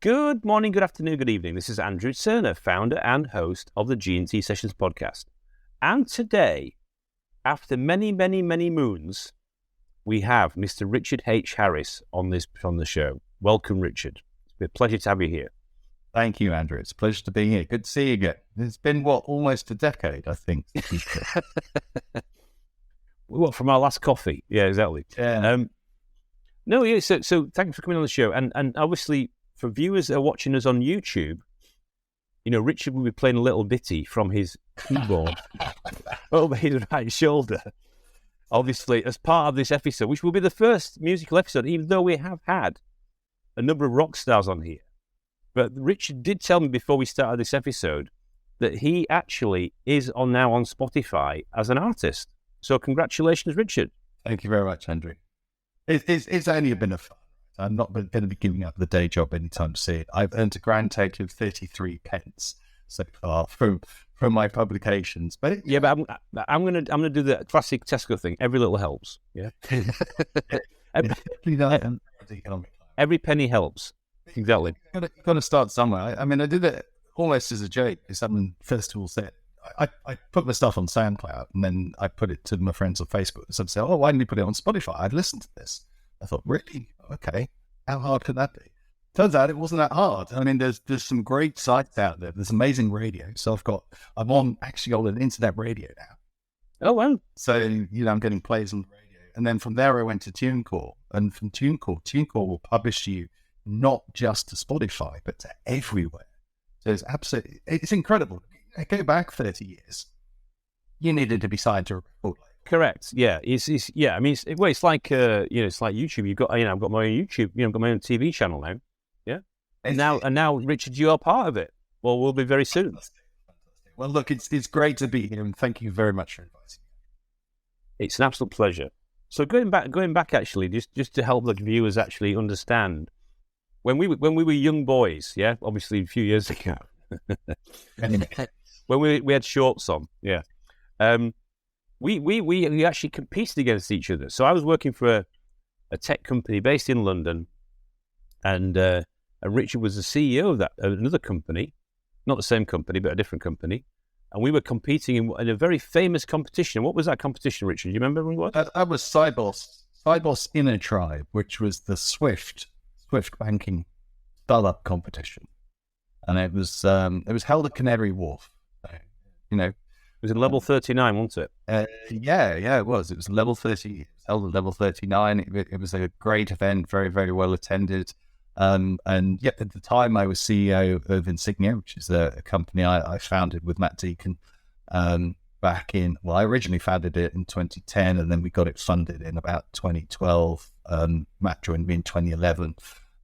Good morning, good afternoon, good evening. This is Andrew Turner, founder and host of the G&T Sessions podcast. And today, after many moons, we have Mr. Richard H. Harris on the show. Welcome, Richard. It's been a pleasure to have you here. Thank you, Andrew. It's a pleasure to be here. Good to see you again. It's been, almost a decade, I think. What, from our last coffee? Yeah, exactly. Yeah. So thank you for coming on the show. And obviously, for viewers that are watching us on YouTube, Richard will be playing a little ditty from his keyboard over his right shoulder. Obviously, as part of this episode, which will be the first musical episode, even though we have had a number of rock stars on here. But Richard did tell me before we started this episode that he actually is now on Spotify as an artist. So congratulations, Richard. Thank you very much, Andrew. It's only been a fun. I'm not going to be giving up the day job anytime soon. I've earned a grand total of 33 pence so far from my publications. But I'm gonna do the classic Tesco thing. Every little helps. Yeah. Every penny helps. Exactly. You've got to start somewhere. I mean, I did it almost as a joke. Someone first of all said, I put my stuff on SoundCloud and then I put it to my friends on Facebook. Some say, "Oh, why didn't you put it on Spotify? I'd listen to this." I thought, really? Okay. How hard could that be? Turns out it wasn't that hard. I mean, there's some great sites out there. There's amazing radio. So I'm actually on an internet radio now. Oh, wow. So, I'm getting plays on the radio. And then from there, I went to TuneCore. And from TuneCore will publish you not just to Spotify, but to everywhere. So it's incredible. Go back 30 years. You needed to be signed to a record label. Correct. Yeah. It's like it's like YouTube. You've got I've got my own YouTube. I've got my own TV channel now. Yeah. And now, Richard, you are part of it. Well, we'll be very soon. Fantastic. Well, look, it's great to be here, and thank you very much for inviting me. It's an absolute pleasure. So going back, actually, just to help the viewers actually understand, when we were young boys, yeah, obviously a few years ago, when we had shorts on, yeah. We actually competed against each other. So I was working for a tech company based in London, and Richard was the CEO of another company, not the same company, but a different company. And we were competing in a very famous competition. What was that competition, Richard? Do you remember what? That was Cybos Inner Tribe, which was the Swift banking startup competition, and it was held at Canary Wharf. It was in level 39, wasn't it? Yeah, it was. It was level 30. It was held at level 39. It was a great event, very, very well attended. And at the time, I was CEO of Insignia, which is a company I founded with Matt Deacon back in. Well, I originally founded it in 2010, and then we got it funded in about 2012. Matt joined me in 2011,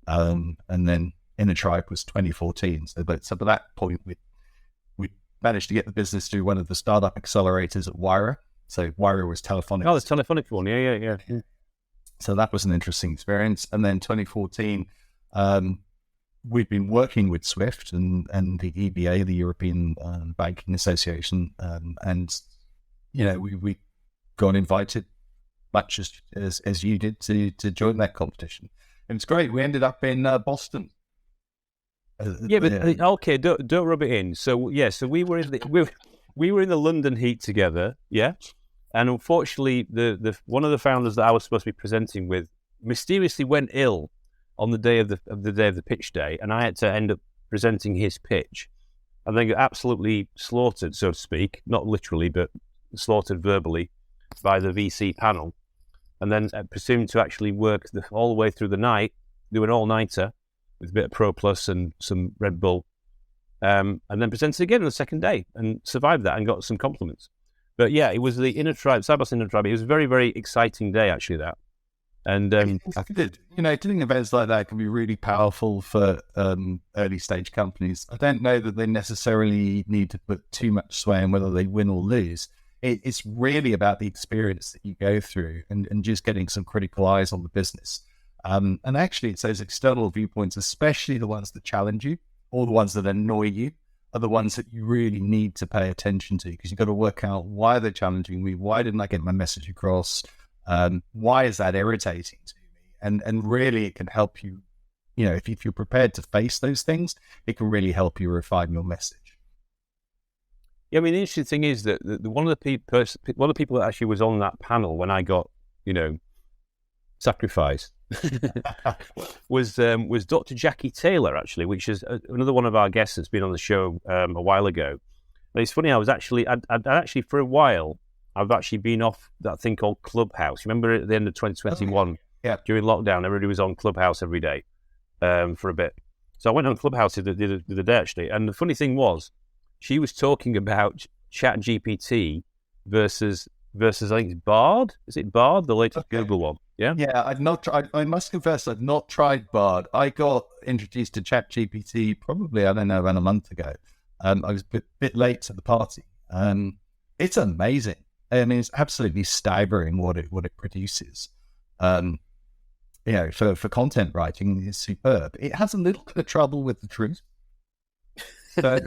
and then Inner Tribe was 2014. So by that point, we managed to get the business through one of the startup accelerators at Wira. So Wira was Telephonic. Oh, the Telephonic one. Yeah. So that was an interesting experience. And then 2014, we've been working with Swift and the EBA, the European Banking Association. And we got invited, much as you did, to join that competition. And it's great. We ended up in Boston. Okay, don't rub it in. So we were in the London heat together, yeah. And unfortunately, the one of the founders that I was supposed to be presenting with mysteriously went ill on the day of the pitch day, and I had to end up presenting his pitch, and then got absolutely slaughtered, so to speak, not literally, but slaughtered verbally by the VC panel, and then presumed to actually work all the way through the night, do an all-nighter with a bit of Pro Plus and some Red Bull, and then presented again on the second day and survived that and got some compliments. But yeah, it was the Cybos Inner Tribe. It was a very, very exciting day, actually, that. And doing events like that can be really powerful for early stage companies. I don't know that they necessarily need to put too much sway in whether they win or lose. It's really about the experience that you go through and just getting some critical eyes on the business. And actually, it's those external viewpoints, especially the ones that challenge you or the ones that annoy you, are the ones that you really need to pay attention to, because you've got to work out, why are they challenging me? Why didn't I get my message across? Why is that irritating to me? And really, it can help you if you're prepared to face those things, it can really help you refine your message. Yeah, I mean, the interesting thing is that one of the people that actually was on that panel when I got, sacrificed was Dr. Jackie Taylor, actually, which is another one of our guests that's been on the show a while ago. And it's funny, I'd actually for a while, I've actually been off that thing called Clubhouse. Remember at the end of 2021, during lockdown, everybody was on Clubhouse every day for a bit. So I went on Clubhouse the other day, actually. And the funny thing was, she was talking about ChatGPT versus I think it's Bard. Is it Bard, the latest Google one? Yeah. Yeah, I've not tried. I must confess, I've not tried Bard. I got introduced to ChatGPT probably, I don't know, around a month ago. I was a bit late to the party. It's amazing. I mean, it's absolutely staggering what it produces. For content writing, it's superb. It has a little bit of trouble with the truth. So,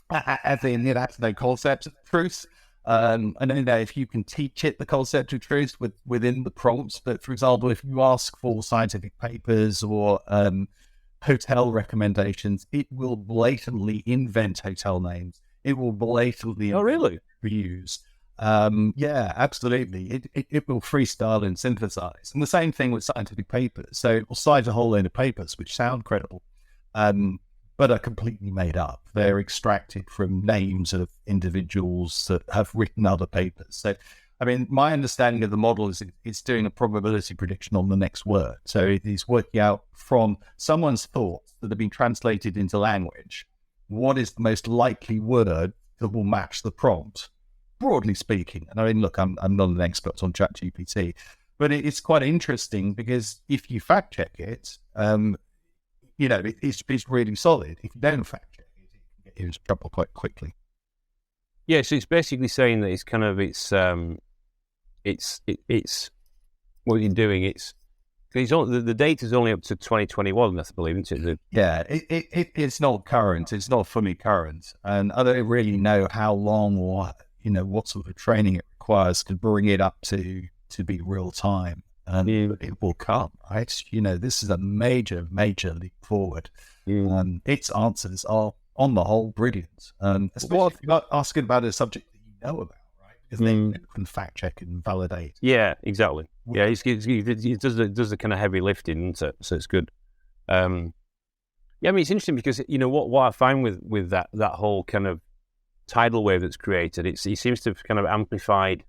as in, it has no concept of truth. I don't know if you can teach it the concept of truth within the prompts, but for example, if you ask for scientific papers or hotel recommendations, it will blatantly invent hotel names. It will blatantly reuse. Yeah, absolutely. It will freestyle and synthesize. And the same thing with scientific papers. So it will cite a whole load of papers which sound credible, but are completely made up. They're extracted from names of individuals that have written other papers. So, I mean, my understanding of the model is it's doing a probability prediction on the next word. So it is working out from someone's thoughts that have been translated into language, what is the most likely word that will match the prompt, broadly speaking. And I mean, look, I'm not an expert on ChatGPT, but it's quite interesting because if you fact check it, it's really solid. If you don't fact check it, you can get into trouble quite quickly. Yeah, so it's basically saying that it's what you're doing. The data's only up to 2021, I believe, isn't it? Yeah, it's not current. It's not fully current, and I don't really know how long or what sort of training it requires to bring it up to be real time. And it will come, right? This is a major, major leap forward. Its answers are, on the whole, brilliant. Especially if you're not asking about a subject that you know about, right? Because they can fact check and validate. Yeah, exactly. Yeah, it does the kind of heavy lifting, doesn't it? So it's good. Yeah, I mean, it's interesting because what I find with that whole kind of tidal wave that's created, it seems to have kind of amplified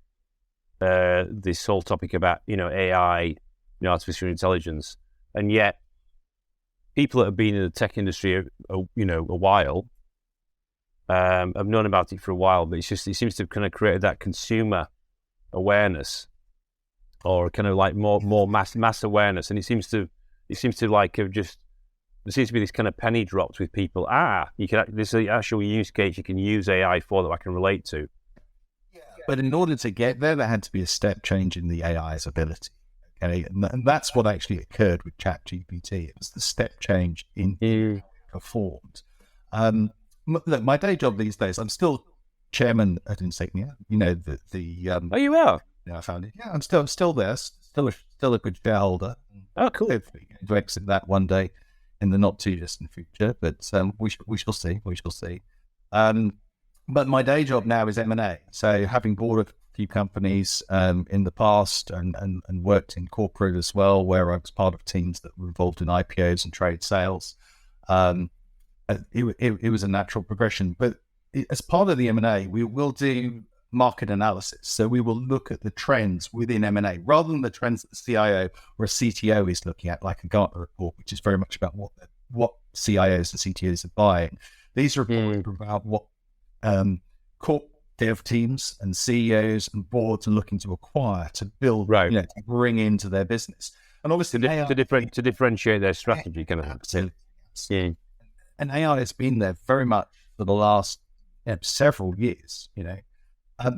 this whole topic about AI, artificial intelligence, and yet people that have been in the tech industry a while have known about it for a while, but it seems to have kind of created that consumer awareness, or kind of like more mass awareness, and it seems to like have just, there seems to be this kind of penny dropped with people. This is an actual use case you can use AI for that I can relate to. But in order to get there had to be a step change in the AI's ability. Okay, and that's what actually occurred with ChatGPT. It was the step change in how it performed. Look, my day job these days, I'm still chairman at Insignia. Oh, you are? I found it. Yeah, I'm still there. Still a good shareholder. Oh, cool. Hopefully to exit that one day in the not too distant future. But we shall see. We shall see. But my day job now is M&A. So having bought a few companies in the past and worked in corporate as well, where I was part of teams that were involved in IPOs and trade sales, it was a natural progression. But as part of the M&A, we will do market analysis. So we will look at the trends within M&A rather than the trends that the CIO or a CTO is looking at, like a Gartner report, which is very much about what CIOs and CTOs are buying. These reports are about what corp dev teams and CEOs and boards are looking to acquire, to build, to bring into their business, and obviously to differentiate their strategy, kind of. Absolutely. Yeah. And AI has been there very much for the last several years.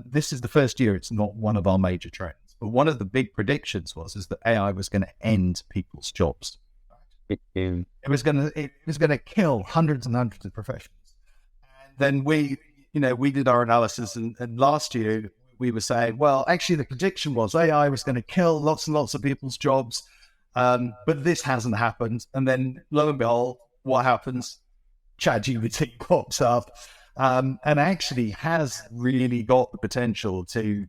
This is the first year it's not one of our major trends, but one of the big predictions is that AI was going to end people's jobs. It was going to kill hundreds and hundreds of professions. And then we did our analysis, and last year we were saying, well, actually the prediction was AI was going to kill lots and lots of people's jobs, But this hasn't happened. And then lo and behold, what happens? ChatGPT pops up and actually has really got the potential to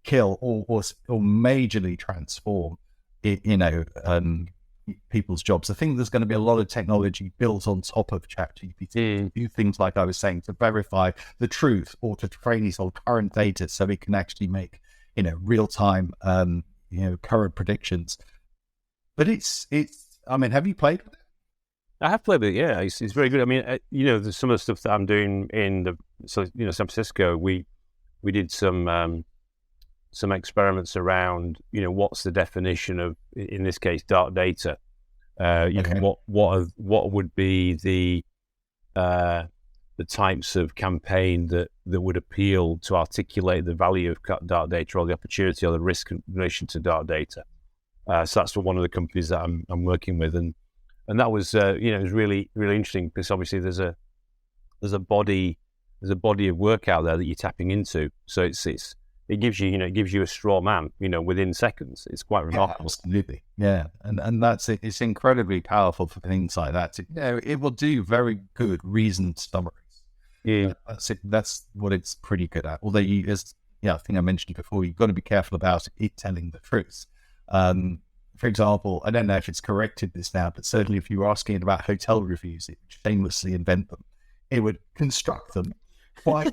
kill or majorly transform people's jobs. I think there's going to be a lot of technology built on top of ChatGPT. Do things like I was saying to verify the truth or to train it on current data so it can actually make real time current predictions. But it's I mean, have you played with it? I have played with it. Yeah, it's very good. I mean, there's some of the stuff that I'm doing in San Francisco. We did some experiments around, what's the definition of, in this case, dark data. What would be the types of campaign that would appeal to articulate the value of dark data or the opportunity or the risk in relation to dark data. So that's for one of the companies that I'm working with, and that was it was really, really interesting because obviously there's a body of work out there that you're tapping into. So it gives you a straw man, within seconds. It's quite remarkable. Absolutely. Yeah. And that's it. It's incredibly powerful for things like that. It will do very good reasoned summaries. Yeah. That's it. That's what it's pretty good at. Although I think I mentioned before, you've got to be careful about it telling the truth. For example, I don't know if it's corrected this now, but certainly if you were asking it about hotel reviews, it would shamelessly invent them. It would construct them quite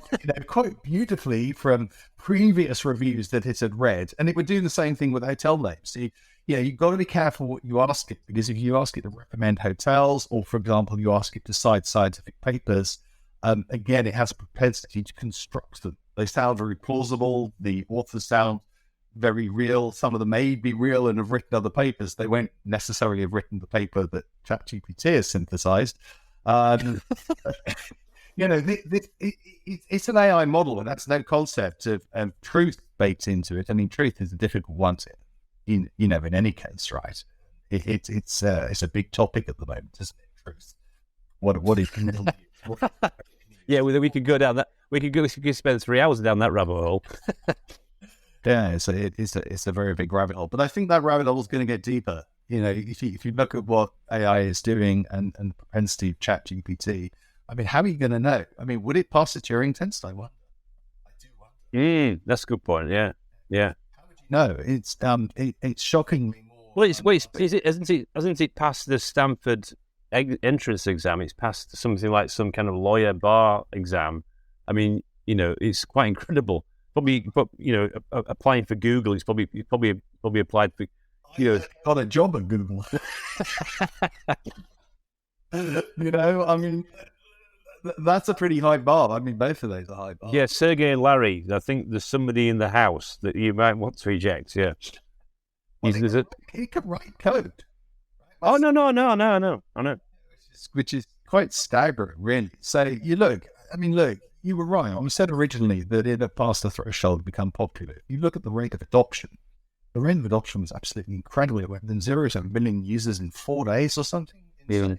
beautifully from previous reviews that it had read, and it would do the same thing with hotel names. So you've got to be careful what you ask it, because if you ask it to recommend hotels, or for example, you ask it to cite scientific papers, again, it has a propensity to construct them. They sound very plausible. The authors sound very real. Some of them may be real and have written other papers. They won't necessarily have written the paper that ChatGPT has synthesized. It's an AI model, and that's no concept of truth baked into it. I mean, truth is a difficult one in any case, right? It's a big topic at the moment, isn't it? Truth. What is Yeah, we could go down that. We could spend 3 hours down that rabbit hole. Yeah, it's a very big rabbit hole. But I think that rabbit hole is going to get deeper. If you look at what AI is doing and the propensity of ChatGPT, I mean, how are you going to know? I mean, would it pass the Turing test? I wonder. I do wonder. That's a good point. Yeah. How would you know? It's shockingly more. Well, hasn't it passed the Stanford entrance exam? It's passed something like some kind of lawyer bar exam. I mean, it's quite incredible. Probably, but applying for Google, it's probably applied for. Got a job at Google. I mean, that's a pretty high bar. I mean, both of those are high bars. Yeah, Sergey and Larry. I think there's somebody in the house that you might want to eject. Yeah, he can write code. Oh no, I know. Which is quite staggering, really. So look, you were right. I said originally that it had passed the threshold to become popular. If you look at the rate of adoption, the rate of adoption was absolutely incredible. It went from 0 to 1 million users in 4 days or something. Yeah.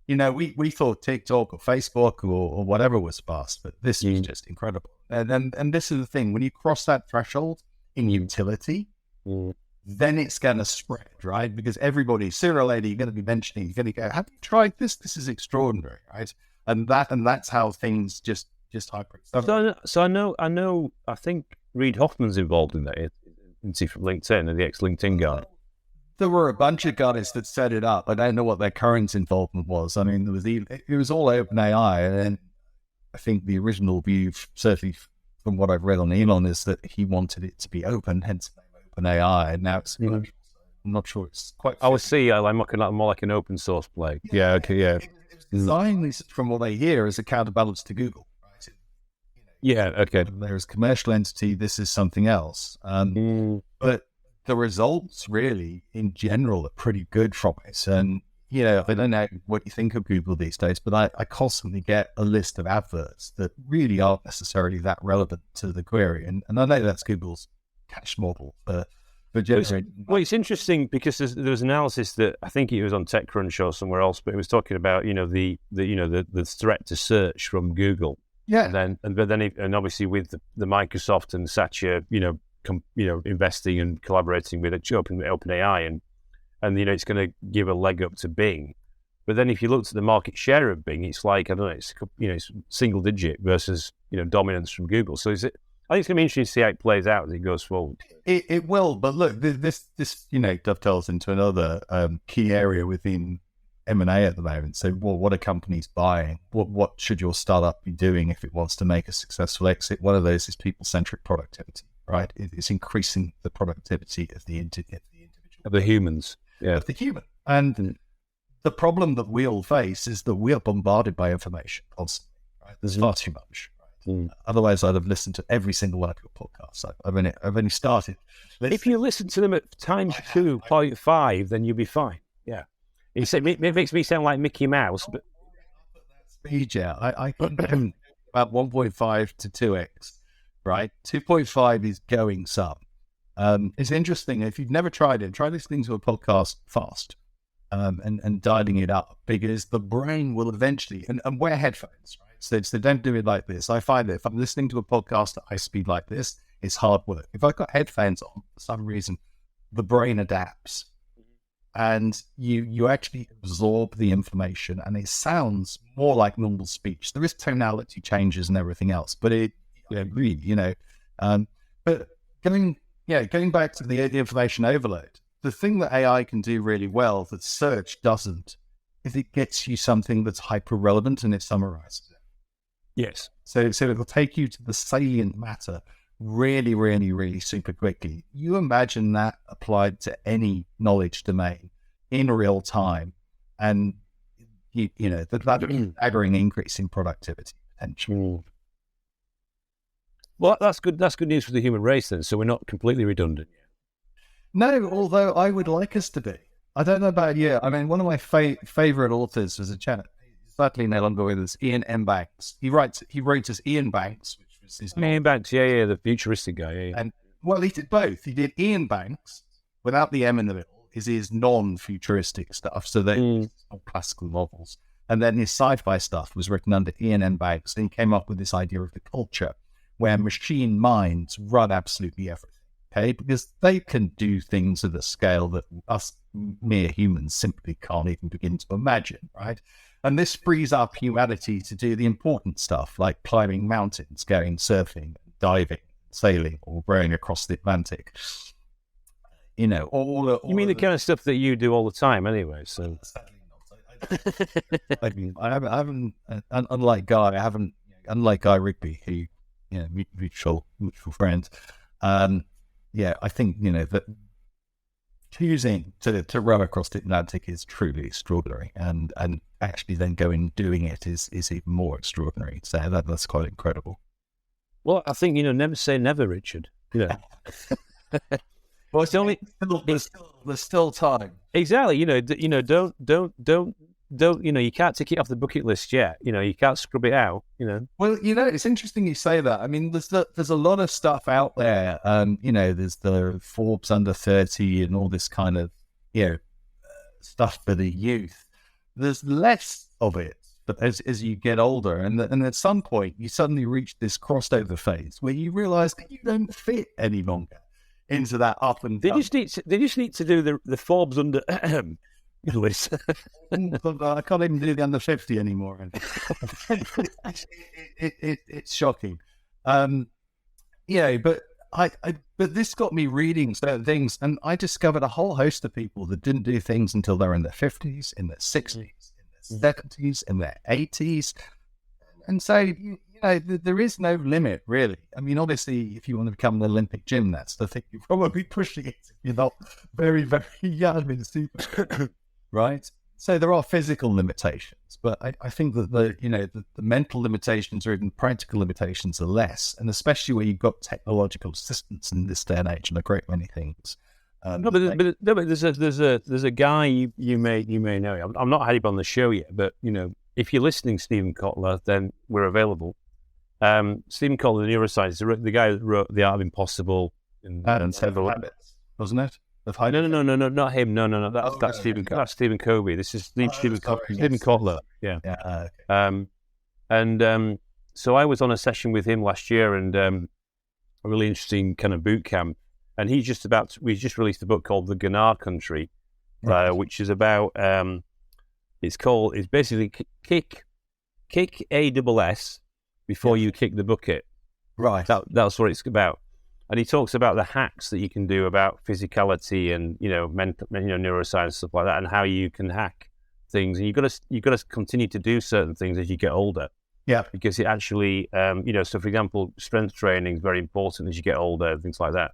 We thought TikTok or Facebook or whatever was fast, but this was just incredible. And this is the thing: when you cross that threshold in utility, then it's going to spread, right? Because sooner or later, you're going to be mentioning, you're going to go, "Have you tried this? This is extraordinary," right? And that's how things just hyper. So I know. I think Reid Hoffman's involved in that. Isn't he from LinkedIn, the ex-LinkedIn guy? There were a bunch of guys that set it up. I don't know what their current involvement was. I mean, it was all OpenAI, and then I think the original view, certainly from what I've read on Elon, is that he wanted it to be open, hence OpenAI. And now it's commercial. So I'm not sure it's quite. I would see. I'm more like an open source play. Yeah. Okay. Yeah. It was designed, from what I hear, as a counterbalance to Google. Right? Yeah. Okay. There's a commercial entity. This is something else. But the results really in general are pretty good from it. And, I don't know what you think of Google these days, but I constantly get a list of adverts that really aren't necessarily that relevant to the query. And I know that's Google's cache model for generating. Well, it's interesting because there was analysis that I think it was on TechCrunch or somewhere else, but it was talking about, the threat to search from Google. Yeah. And then obviously with the Microsoft and Satya, investing and collaborating with OpenAI, and it's going to give a leg up to Bing. But then if you looked at the market share of Bing, it's like, I don't know, it's single digit versus dominance from Google. So I think it's going to be interesting to see how it plays out as it goes forward. It will, but look, this dovetails into another key area within M&A at the moment. So, what are companies buying? What should your startup be doing if it wants to make a successful exit? One of those is people-centric productivity, right? It's increasing the productivity of the individual, of the humans, of the human. And the problem that we all face is that we are bombarded by information constantly. Right? There's far too much. Right? Otherwise, I'd have listened to every single one of your podcasts. I've only started. If you listen to them at times 2.5, then you'll be fine. Yeah. It makes me sound like Mickey Mouse, but speed, I think about 1.5 to 2x, right? 2.5 is going some. It's interesting. If you've never tried it, try listening to a podcast fast and dialing it up, because the brain will eventually, and wear headphones, right? So don't do it like this. I find that if I'm listening to a podcast at high speed like this, it's hard work. If I've got headphones on, for some reason, the brain adapts. And you actually absorb the information, and it sounds more like normal speech. There is tonality changes and everything else, but but going back to the information overload, the thing that AI can do really well that search doesn't is it gets you something that's hyper relevant and it summarizes it. Yes. So it will take you to the salient matter really, really, really super quickly. You imagine that applied to any knowledge domain in real time, and that staggering increase in productivity potential. Well, that's good. That's good news for the human race then. So we're not completely redundant yet. No, although I would like us to be. I don't know about you. I mean, one of my favorite authors was a chap, sadly no longer with us, Ian M. Banks. He wrote as Ian Banks, which was his name. Ian Banks, yeah, the futuristic guy, yeah. And well, he did both. He did Ian Banks without the M in the middle. Is his non-futuristic stuff, so they're classical novels. And then his sci-fi stuff was written under Ian M. Banks, and he came up with this idea of the culture where machine minds run absolutely everything, okay? Because they can do things at a scale that us mere humans simply can't even begin to imagine, right? And this frees up humanity to do the important stuff, like climbing mountains, going surfing, diving, sailing, or rowing across the Atlantic. You mean the kind of stuff that you do all the time anyway, so. I haven't, unlike Guy Rigby, who, mutual friend. I think, that choosing to row across the Atlantic is truly extraordinary, and actually then going and doing it is even more extraordinary. So that's quite incredible. Well, I think, never say never, Richard. Well, it's only there's still time. Exactly. Don't. You can't tick it off the bucket list yet. You can't scrub it out. Well, it's interesting you say that. I mean, there's a lot of stuff out there. There's the Forbes under 30 and all this kind of stuff for the youth. There's less of it, but as you get older, and at some point you suddenly reach this crossover phase where you realize that you don't fit any longer into that up and down. They just need to do the Forbes under list. I can't even do the under 50 anymore. It's shocking. But this got me reading certain things, and I discovered a whole host of people that didn't do things until they're in their 50s, in their 60s, in their 70s, in their 80s. And so, there is no limit, really. I mean, obviously, if you want to become an Olympic gymnast, I think you're probably pushing it if you're not very, very young and super, right? So there are physical limitations, but I think that the mental limitations or even practical limitations are less, and especially where you've got technological assistance in this day and age, and a great many things. But there's a guy you may know. I'm not had him on the show yet, but if you're listening, Stephen Kotler, then we're available. Stephen Kotler, the neuroscientist, the guy that wrote The Art of Impossible and several habits, wasn't it? No, not him. No. That's Stephen. That's Stephen Covey. This is Stephen Kotler. Yeah. Okay. So I was on a session with him last year, and a really interesting kind of boot camp, and we just released a book called The Ghana Country, which is about it's basically kick ASS before you kick the bucket. Right. That's what it's about. And he talks about the hacks that you can do about physicality and mental, neuroscience, stuff like that, and how you can hack things. And you've got to continue to do certain things as you get older. Yeah. Because it actually, so for example, strength training is very important as you get older, things like that.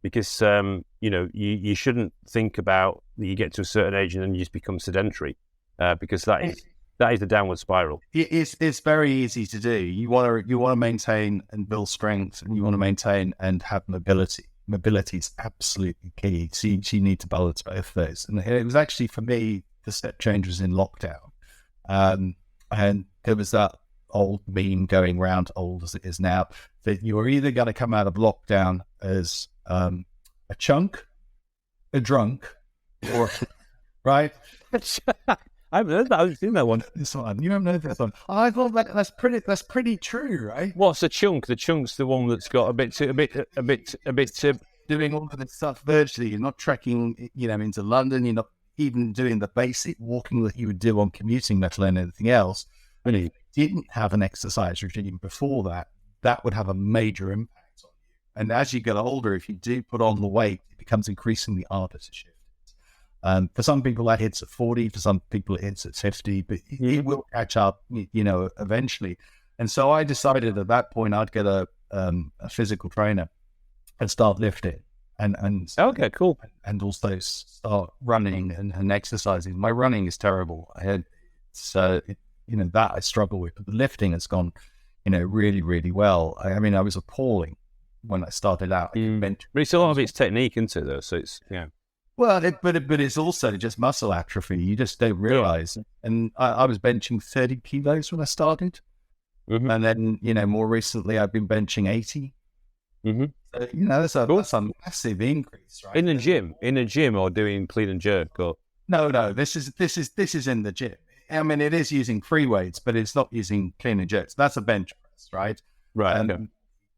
Because you shouldn't think about that you get to a certain age and then you just become sedentary, because that is a downward spiral. It's very easy to do. You want to maintain and build strength, and you want to maintain and have mobility. Mobility is absolutely key. So you need to balance both of those. And it was actually, for me, the step change was in lockdown. And there was that old meme going around, old as it is now, that you're either going to come out of lockdown as a chunk, a drunk, or right. I haven't heard that. I haven't seen that one. This one, you haven't heard this one. I thought that's pretty true, right? What's a chunk? The chunk's the one that's got a bit. Doing all of this stuff virtually. You're not trekking, into London. You're not even doing the basic walking that you would do on commuting, let alone anything else. But if you didn't have an exercise regime before that would have a major impact on you. And as you get older, if you do put on the weight, it becomes increasingly harder to shift. For some people that hits at 40, for some people it hits at 50, but it will catch up, eventually. And so I decided at that point I'd get a physical trainer and start lifting and okay, cool. And also start running and exercising. My running is terrible. I struggle with, but the lifting has gone, really, really well. I was appalling when I started out. But it's a lot of it's technique, isn't it, though? So it's, Well, but it's also just muscle atrophy. You just don't realize. And I was benching 30 kilos when I started. Mm-hmm. And then, more recently I've been benching 80. Mm-hmm. So, that's a massive increase, right? In the gym or doing clean and jerk or? No, this is in the gym. It is using free weights, but it's not using clean and jerks. That's a bench press, right? Right.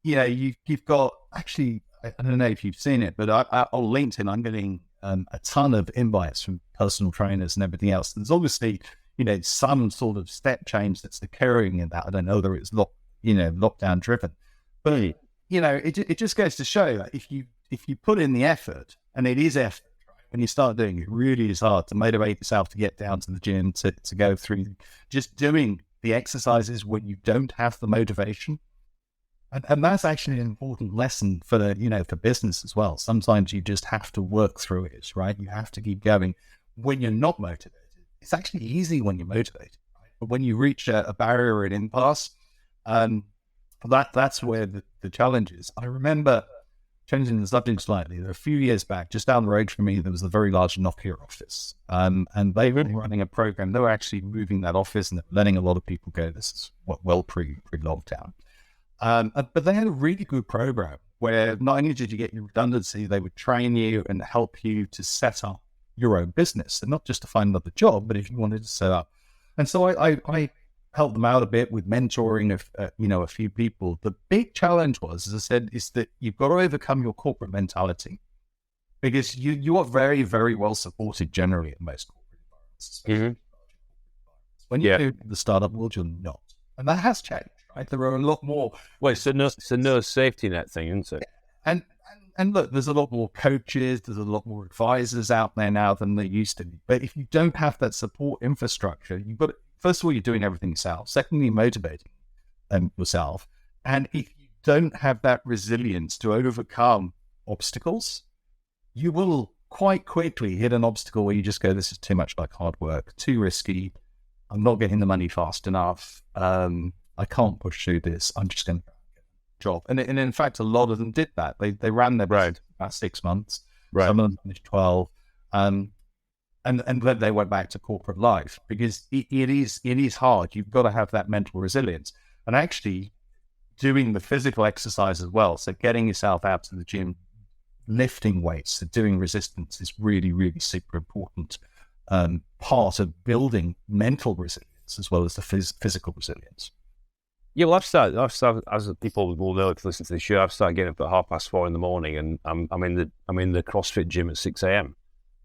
You've got, actually, I don't know if you've seen it, but on LinkedIn, I'm getting a ton of invites from personal trainers and everything else. There's obviously, some sort of step change that's occurring in that. I don't know whether it's lockdown driven, but it just goes to show that if you put in the effort, and it is effort, right? When you start doing it, really is hard to motivate yourself to get down to the gym, to go through just doing the exercises when you don't have the motivation. And that's actually an important lesson for for business as well. Sometimes you just have to work through it, right? You have to keep going when you're not motivated. It's actually easy when you're motivated, right? But when you reach a barrier or an impasse, that's where the challenge is. I remember, changing the subject slightly, a few years back, just down the road from me, there was a very large Nokia office. And they were running a program. They were actually moving that office and letting a lot of people go. This is well pre-lockdown. But they had a really good program where not only did you get your redundancy, they would train you and help you to set up your own business, and not just to find another job, but if you wanted to set up. And so I helped them out a bit with mentoring a few people. The big challenge was, as I said, is that you've got to overcome your corporate mentality, because you are very, very well supported generally in most corporate environments. Mm-hmm. When you do the startup world, you're not, and that has changed. Right? There are a lot more. Well, it's a no safety net thing, isn't it? And look, there's a lot more coaches, there's a lot more advisors out there now than there used to be. But if you don't have that support infrastructure, you've got first of all, you're doing everything yourself. Secondly, you're motivating yourself. And if you don't have that resilience to overcome obstacles, you will quite quickly hit an obstacle where you just go, this is too much like hard work, too risky. I'm not getting the money fast enough. I can't push through this. I'm just going to get a job. And in fact, a lot of them did that. They ran their business about 6 months. Right. Some of them finished 12. And then they went back to corporate life, because it is hard. You've got to have that mental resilience. And actually doing the physical exercise as well. So getting yourself out to the gym, lifting weights, so doing resistance is really, really super important part of building mental resilience as well as the physical resilience. Yeah, well, I've started, as people will know if they listen to the show, I've started getting up at 4:30 in the morning, and I'm in the CrossFit gym at 6 a.m.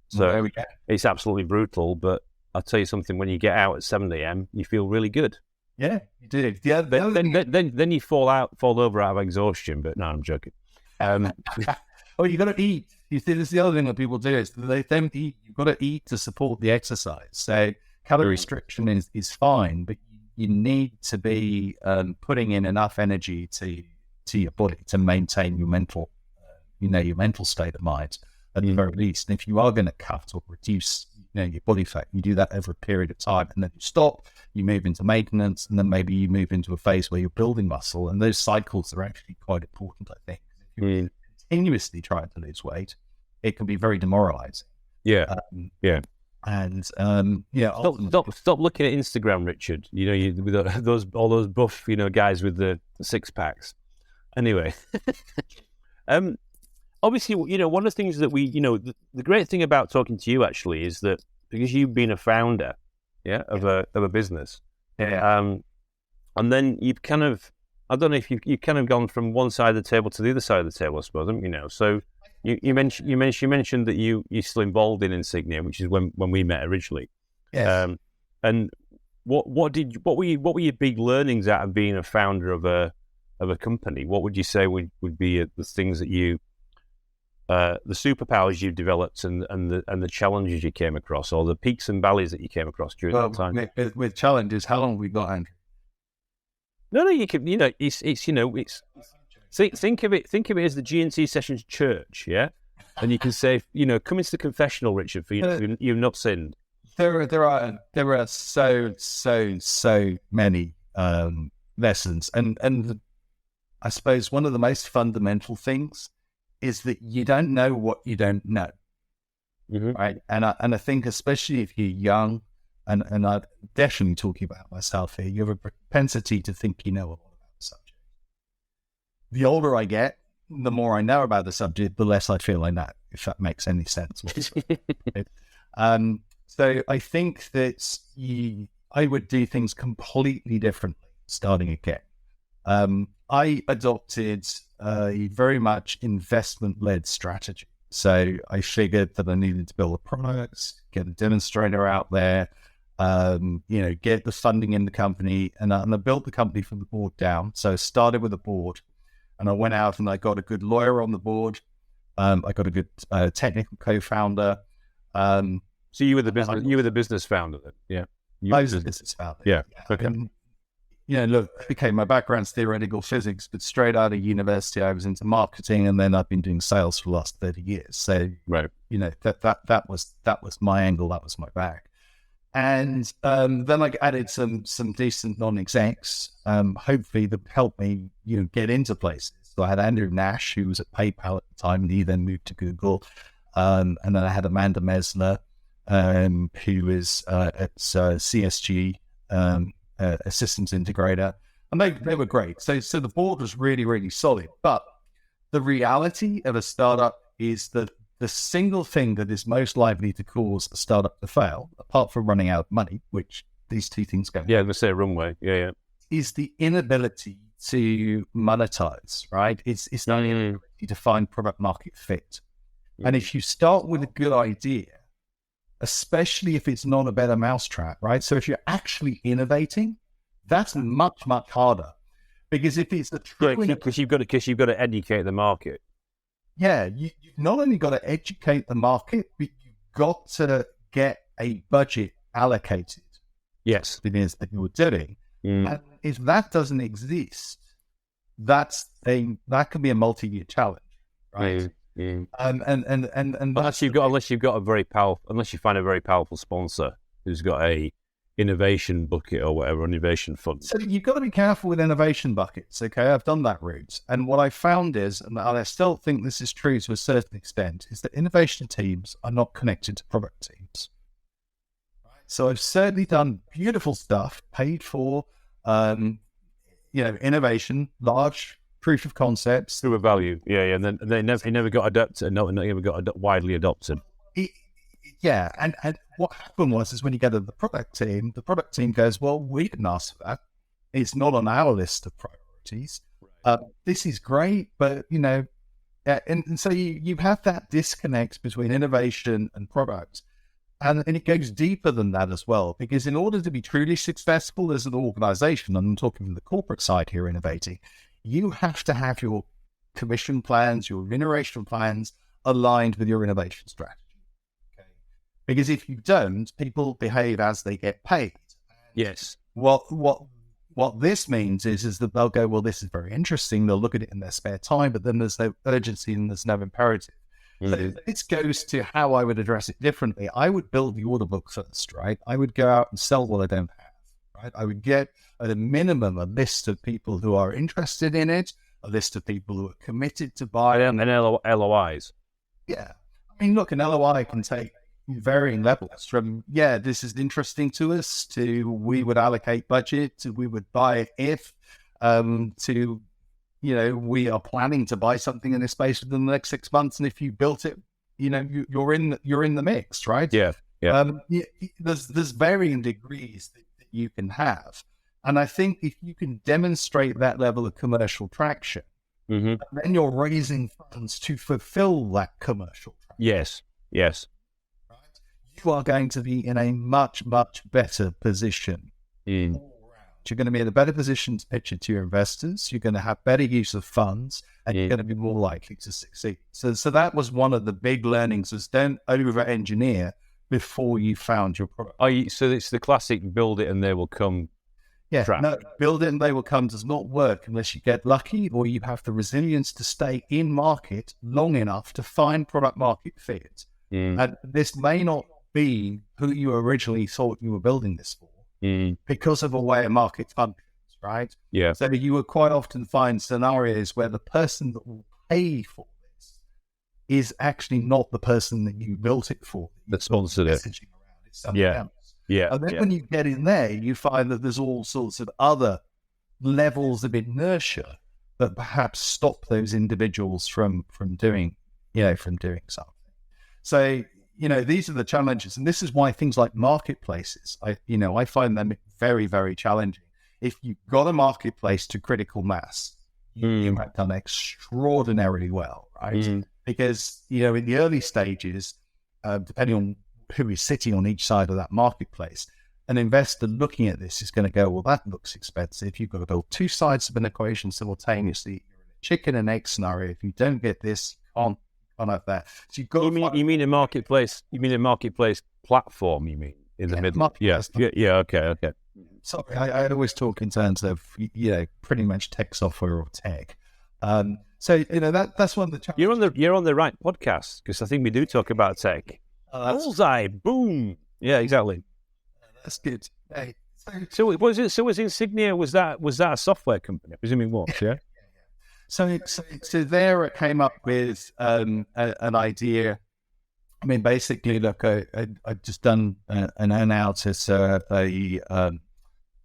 So Well, there we go. it's absolutely brutal, but I'll tell you something: when you get out at 7 a.m., you feel really good. Yeah, you do. Yeah, Then you fall over out of exhaustion. But no, I'm joking. Oh, you got to eat. You see, this is the other thing that people do is they don't eat. You've got to eat to support the exercise. So calorie restriction is fine, but you need to be putting in enough energy to your body to maintain your mental, your mental state of mind at the very least. And if you are going to cut or reduce, your body fat, you do that over a period of time, and then you stop. You move into maintenance, and then maybe you move into a phase where you're building muscle. And those cycles are actually quite important, I think. If you're continuously trying to lose weight, it can be very demoralizing. Yeah, And stop looking at Instagram, Richard. With all those buff, guys with the 6-packs. Anyway, obviously, one of the things that we, the great thing about talking to you actually is that because you've been a founder, of a business, and then you've kind of, I don't know if you've kind of gone from one side of the table to the other side of the table, I suppose, haven't you now? So you mentioned that you're still involved in Insignia, which is when we met originally. Yes. And what were your big learnings out of being a founder of a company? What would you say would be the things that you the superpowers you've developed and the challenges you came across, or the peaks and valleys that you came across during that time? With challenges, how long have we got, Andrew? No, you can, think of it as the G&T Sessions church, yeah? And you can say, come into the confessional, Richard, for you've not sinned. There are so many lessons, and I suppose one of the most fundamental things is that you don't know what you don't know, right? And I think especially if you're young, and I'm definitely talking about myself here, you have a propensity to think you know a lot about the subject. The older I get, the more I know about the subject, the less I feel I know, if that makes any sense. So I think that I would do things completely differently starting again. I adopted a very much investment-led strategy. So I figured that I needed to build a product, get a demonstrator out there, get the funding in the company, and I built the company from the board down. So I started with a board, and I went out and I got a good lawyer on the board. I got a good technical co-founder. So you were the business founder then, yeah? I was a business founder. Yeah. Okay. And, my background's theoretical physics, but straight out of university, I was into marketing, and then I've been doing sales for the last 30 years. So, right. That was my angle, that was my bag. And then I added some decent non-execs, hopefully that helped me, get into places. So I had Andrew Nash, who was at PayPal at the time, and he then moved to Google. And then I had Amanda Mesler, who was at CSG, a systems integrator, and they were great. So the board was really, really solid. But the reality of a startup is that the single thing that is most likely to cause a startup to fail, apart from running out of money, which these two things go, let's say runway, is the inability to monetize. Right? It's not the inability to find product market fit. And if you start with a good idea, especially if it's not a better mousetrap, right? So if you're actually innovating, that's much, much harder. Because if it's because you've got to educate the market. Yeah, you've not only got to educate the market, but you've got to get a budget allocated. Yes, it is that you're doing. And if that doesn't exist, that can be a multi-year challenge, right? And unless you find a very powerful sponsor who's got a innovation bucket or whatever, innovation fund. So you've got to be careful with innovation buckets. Okay, I've done that route, and what I found is, and I still think this is true to a certain extent, is that innovation teams are not connected to product teams. Right? So I've certainly done beautiful stuff, paid for, innovation, large proof of concepts, through a value, and then they never got adopted, never got widely adopted. And what happened was when you get to the product team goes, well, we didn't ask for that. It's not on our list of priorities. This is great, but and so you have that disconnect between innovation and product. And it goes deeper than that as well, because in order to be truly successful as an organization, and I'm talking from the corporate side here, innovating, you have to have your commission plans, your remuneration plans aligned with your innovation strategy. Okay? Because if you don't, people behave as they get paid. Yes. What this means is that they'll go, well, this is very interesting. They'll look at it in their spare time, but then there's no urgency and there's no imperative. So this goes to how I would address it differently. I would build the order book first, right? I would go out and sell what I don't have, right? I would get at a minimum a list of people who are interested in it, a list of people who are committed to buy it. And LOIs. Yeah. I mean, look, an LOI can take varying levels from, this is interesting to us, to we would allocate budget, to we would buy it if, to, we are planning to buy something in this space within the next 6 months. And if you built it, you're in the mix, right? Yeah. There's varying degrees that you can have. And I think if you can demonstrate that level of commercial traction, then you're raising funds to fulfill that commercial traction. Yes. Right? You are going to be in a much, much better position. You're going to be in a better position to pitch it to your investors. You're going to have better use of funds, and you're going to be more likely to succeed. So that was one of the big learnings: was don't over-engineer before you found your product. So it's the classic "build it and they will come." Trap. No, build it and they will come does not work unless you get lucky, or you have the resilience to stay in market long enough to find product market fit. And this may not be who you originally thought you were building this for. Because of the way a market functions, right? Yeah. So you will quite often find scenarios where the person that will pay for this is actually not the person that you built it for. That sponsored it. It's something else. Yeah. And then when you get in there, you find that there's all sorts of other levels of inertia that perhaps stop those individuals from doing something. So, these are the challenges, and this is why things like marketplaces, I find them very, very challenging. If you've got a marketplace to critical mass, you have done extraordinarily well, right? Because, in the early stages, depending on who is sitting on each side of that marketplace, an investor looking at this is going to go, well, that looks expensive. You've got to build two sides of an equation simultaneously. You're in a chicken and egg scenario. If you don't get this, can't have that. So you've got you mean a marketplace? You mean a marketplace platform? You mean in the middle? Yeah. Okay. Sorry, I always talk in terms of pretty much tech software or tech. So that's one of the challenges. You're on the right podcast, because I think we do talk about tech. Bullseye, boom. Yeah, exactly. That's good. Hey, so was Insignia? Was that a software company? I presume it was. Yeah. So there it came up with an idea. I mean, basically, look, I'd just done an earn-out at a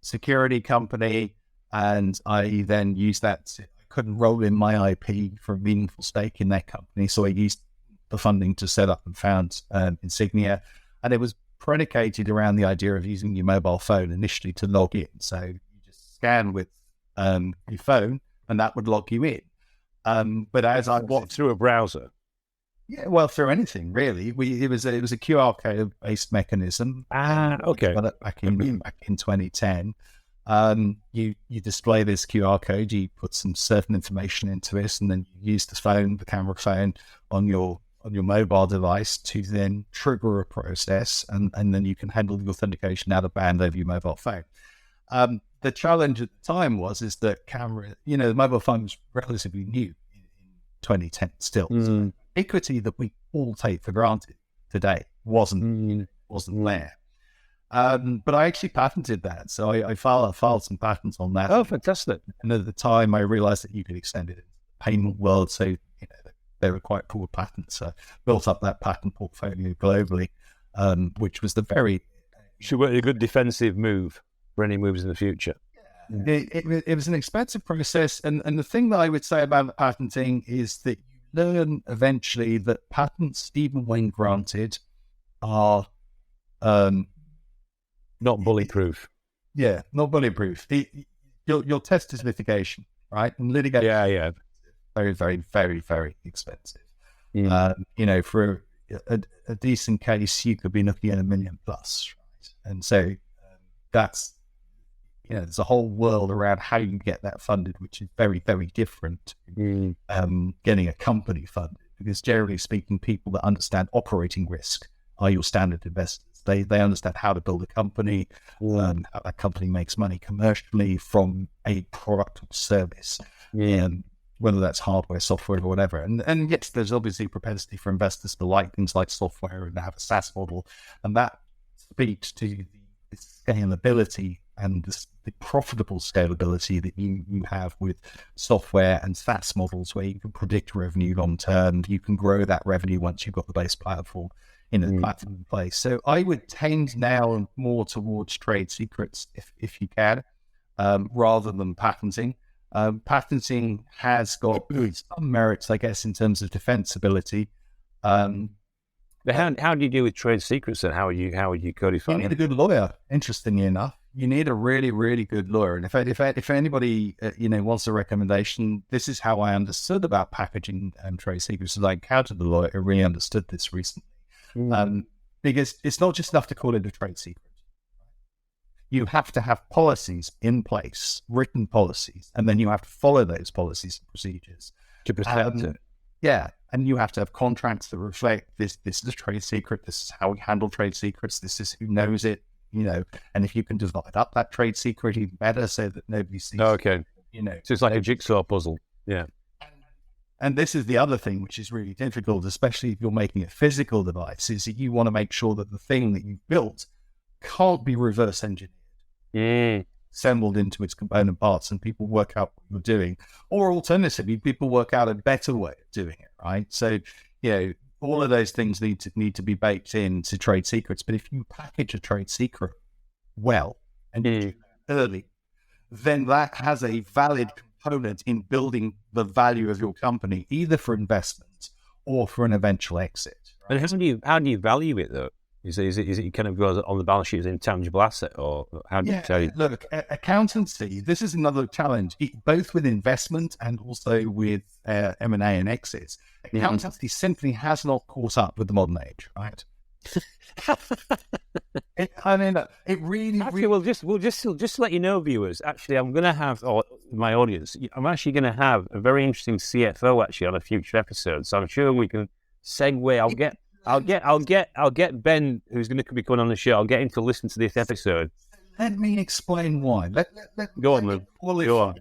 security company, and I then used that. I couldn't roll in my IP for a meaningful stake in that company, so I used the funding to set up and found Insignia, and it was predicated around the idea of using your mobile phone initially to log in. So you just scan with your phone, and that would log you in. But as I walked through a browser, well, through anything really. It was a QR code based mechanism. Okay. Back in 2010. You display this QR code, you put some certain information into it, and then you use the camera phone on your mobile device to then trigger a process, and then you can handle the authentication out of band over your mobile phone. The challenge at the time was that the mobile phone was relatively new in 2010 still. So equity that we all take for granted today wasn't there. But I actually patented that. So I filed some patents on that. Oh, fantastic. And at the time I realized that you could extend it in the payment world. So, they were quite cool patents. So built up that patent portfolio globally, which was the very... Should be a good defensive move for any moves in the future. It was an expensive process. And the thing that I would say about patenting is that you learn eventually that patents, even when granted, are... not bulletproof. Not bulletproof. your test is litigation, right? And litigation, Yeah. very, very, very, very expensive. Mm. For a decent case, you could be looking at $1 million plus, right? And so that's, there's a whole world around how you get that funded, which is very, very different to getting a company funded, because generally speaking, people that understand operating risk are your standard investors. They understand how to build a company, how that company makes money commercially from a product or service, whether that's hardware, software, or whatever. And yes, there's obviously a propensity for investors to like things like software and have a SaaS model, and that speaks to the scalability and the profitable scalability that you have with software and SaaS models, where you can predict revenue long term. You can grow that revenue once you've got the base platform platform in place. So I would tend now more towards trade secrets if you can, rather than patenting. Patenting has got some merits, I guess, in terms of defensibility. But how do you deal with trade secrets, and how would you codify You need a good lawyer. Interestingly enough, you need a really, really good lawyer. And if anybody wants a recommendation, this is how I understood about packaging and trade secrets. As I encountered the lawyer, I really understood this recently. Because it's not just enough to call it a trade secret. You have to have policies in place, written policies, and then you have to follow those policies and procedures to protect it. Yeah, and you have to have contracts that reflect this. This is a trade secret. This is how we handle trade secrets. This is who knows it. And if you can divide up that trade secret even better, so that nobody sees. Okay. So it's like a jigsaw puzzle. Yeah. And this is the other thing which is really difficult, especially if you're making a physical device, is that you want to make sure that the thing that you've built can't be reverse engineered, assembled into its component parts, and people work out what you're doing. Or alternatively, people work out a better way of doing it, right? So, all of those things need to be baked into trade secrets. But if you package a trade secret well and you do it early, then that has a valid component in building the value of your company, either for investment or for an eventual exit. Right? And how do you value it though? Is it kind of goes on the balance sheet as an intangible asset, or how do you tell you? Look, accountancy, this is another challenge, both with investment and also with M&A and exits. Accountancy simply has not caught up with the modern age, right? It really. Actually, we'll just to let you know, viewers. Actually, I'm going to have, or my audience, I'm actually going to have a very interesting CFO actually on a future episode. So I'm sure we can segue. I'll get Ben, who's going to be coming on the show. I'll get him to listen to this episode. Let me explain why. Go on, Lou. Go on.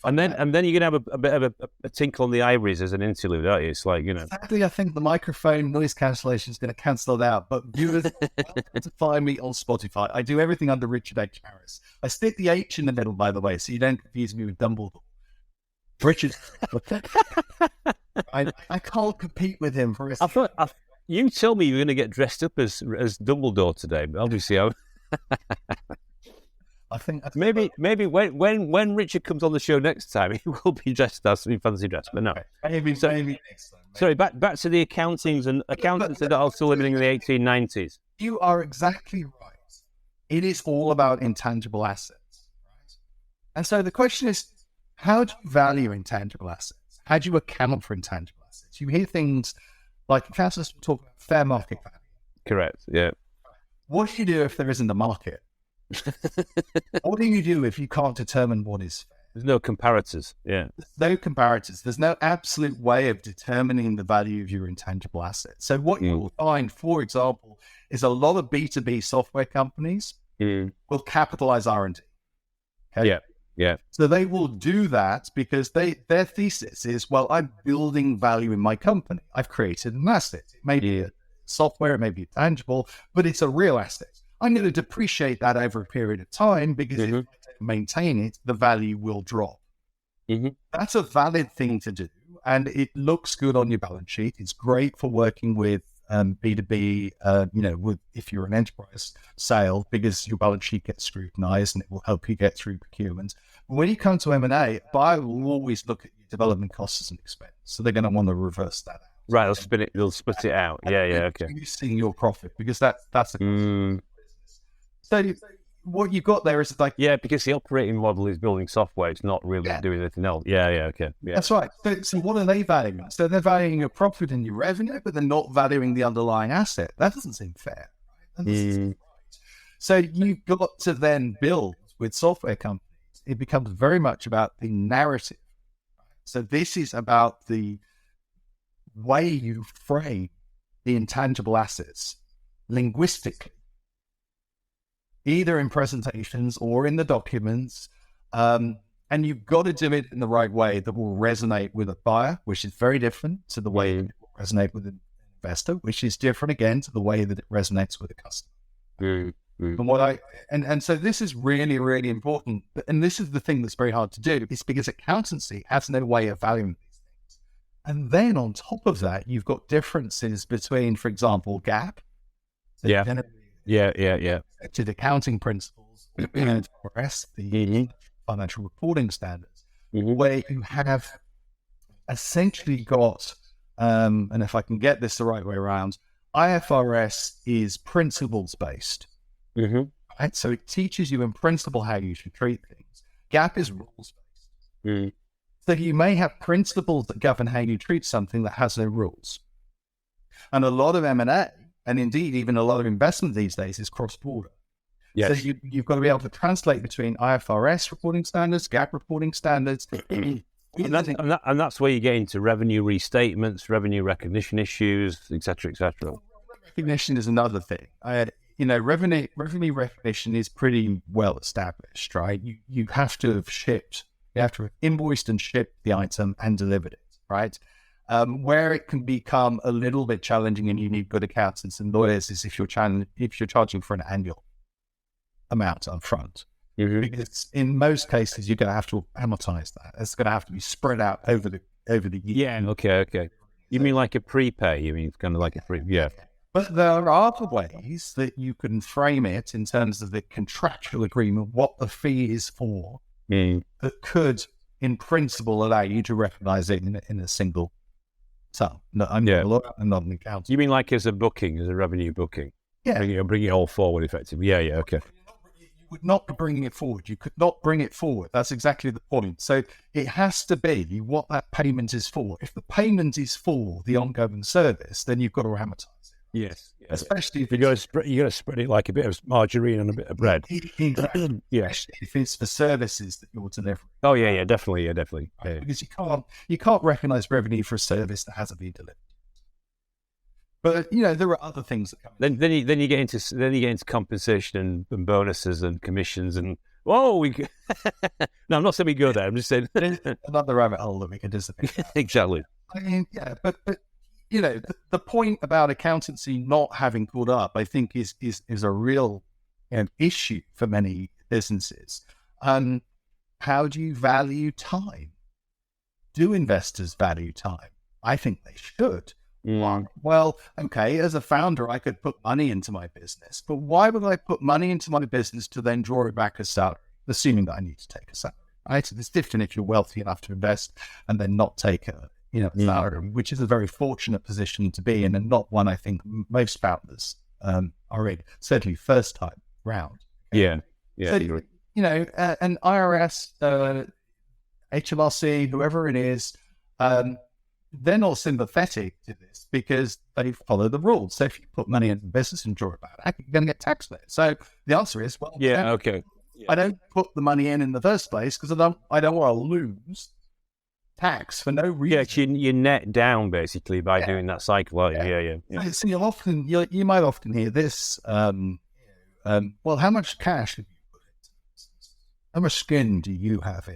And then you're gonna have a bit of a tinkle on the ivories as an interlude, aren't you? It's like, Exactly, I think the microphone noise cancellation is going to cancel it out. But viewers to find me on Spotify. I do everything under Richard H. Harris. I stick the H in the middle, by the way, so you don't confuse me with Dumbledore. Richard. I can't compete with him for a you told me you were going to get dressed up as Dumbledore today, but obviously I think maybe when Richard comes on the show next time, he will be dressed as in fancy dress. But no, maybe next time. Maybe. Sorry, back to the accountants that are also living in the 1890s. You are exactly right. It is all about intangible assets, right? And so the question is, how do you value intangible assets? How do you account for intangible assets? You hear things like accountants talk about fair market value. Correct. Yeah. What do you do if there isn't a market? What do you do if you can't determine what is fair? There's no comparators. Yeah. There's no comparators. There's no absolute way of determining the value of your intangible assets. So what you will find, for example, is a lot of B2B software companies will capitalize R&D. Okay? Yeah. So they will do that because their thesis is, well, I'm building value in my company. I've created an asset. It may be software, it may be tangible, but it's a real asset. I'm going to depreciate that over a period of time because if I don't maintain it, the value will drop. That's a valid thing to do, and it looks good on your balance sheet. It's great for working with B2B, if you're an enterprise sale, because your balance sheet gets scrutinized and it will help you get through procurement. But when you come to M&A, a buyer will always look at your development costs as an expense. So they're going to want to reverse that out. Right, they'll split it out. Yeah, okay. Reducing your profit, because that's a cost of business. So what you've got there is like, yeah, because the operating model is building software. It's not really doing anything else. Yeah, okay. Yeah. That's right. So what are they valuing? So they're valuing your profit and your revenue, but they're not valuing the underlying asset. That doesn't seem fair. Right? That doesn't seem right. So you've got to then build with software companies. It becomes very much about the narrative. So this is about the way you frame the intangible assets linguistically, either in presentations or in the documents. And you've got to do it in the right way that will resonate with a buyer, which is very different to the way it will resonate with an investor, which is different again to the way that it resonates with a customer. And so this is really, really important. And this is the thing that's very hard to do, is because accountancy has no way of valuing these things. And then on top of that, you've got differences between, for example, GAAP. Accepted accounting principles, and the financial reporting standards, where you have essentially got, and if I can get this the right way around, IFRS is principles based. Right? So it teaches you in principle how you should treat things. GAAP is rules based. So you may have principles that govern how you treat something that has no rules. And a lot of M&A, and indeed even a lot of investment these days, is cross-border. Yes. So you've got to be able to translate between IFRS reporting standards, GAAP reporting standards. And that's where you get into revenue restatements, revenue recognition issues, et cetera, et cetera. Recognition is another thing. Revenue recognition is pretty well established, right? You have to have shipped, you have to have invoiced and shipped the item and delivered it, right? Where it can become a little bit challenging and you need good accountants and lawyers is if you're charging for an annual amount up front. Because in most cases, you're going to have to amortize that. It's going to have to be spread out over the year. Yeah, okay. You mean like a prepay? You mean it's kind of like a yeah. But there are other ways that you can frame it in terms of the contractual agreement, what the fee is for, that could, in principle, allow you to recognize it in a single sum. No, I'm not an accountant. You mean like as a booking, as a revenue booking? Yeah. Bring it all forward effectively. Yeah, okay. You would not be bringing it forward. You could not bring it forward. That's exactly the point. So it has to be what that payment is for. If the payment is for the ongoing service, then you've got to amortize it. Yes. Especially if you got to spread it like a bit of margarine on a bit of bread. Exactly. If it's for services that you're delivering. Oh yeah, definitely. Right? Yeah. Because you can't recognize revenue for a service that hasn't been delivered. But there are other things that come. Then you get into compensation and bonuses and commissions and no, I'm not saying we go there. I'm just saying another rabbit hole that we can disappear. Exactly. I mean, but the point about accountancy not having caught up, I think, is a real issue for many businesses. How do you value time? Do investors value time? I think they should. Well, okay, as a founder, I could put money into my business, but why would I put money into my business to then draw it back as salary, assuming that I need to take a salary? Right? So it's different if you're wealthy enough to invest and then not take a salary, which is a very fortunate position to be in, and not one I think most founders are in, certainly first time round. Yeah. So, an IRS, HMRC, whoever it is, they're not sympathetic to this because they follow the rules. So if you put money in the business and draw it back, you're going to get taxed there. So the answer is, okay. I don't put the money in the first place because I don't want to lose tax for no reason. Yeah, you net down basically by doing that cycle. Yeah. So you might often hear this. Well, how much cash have you put into this? How much skin do you have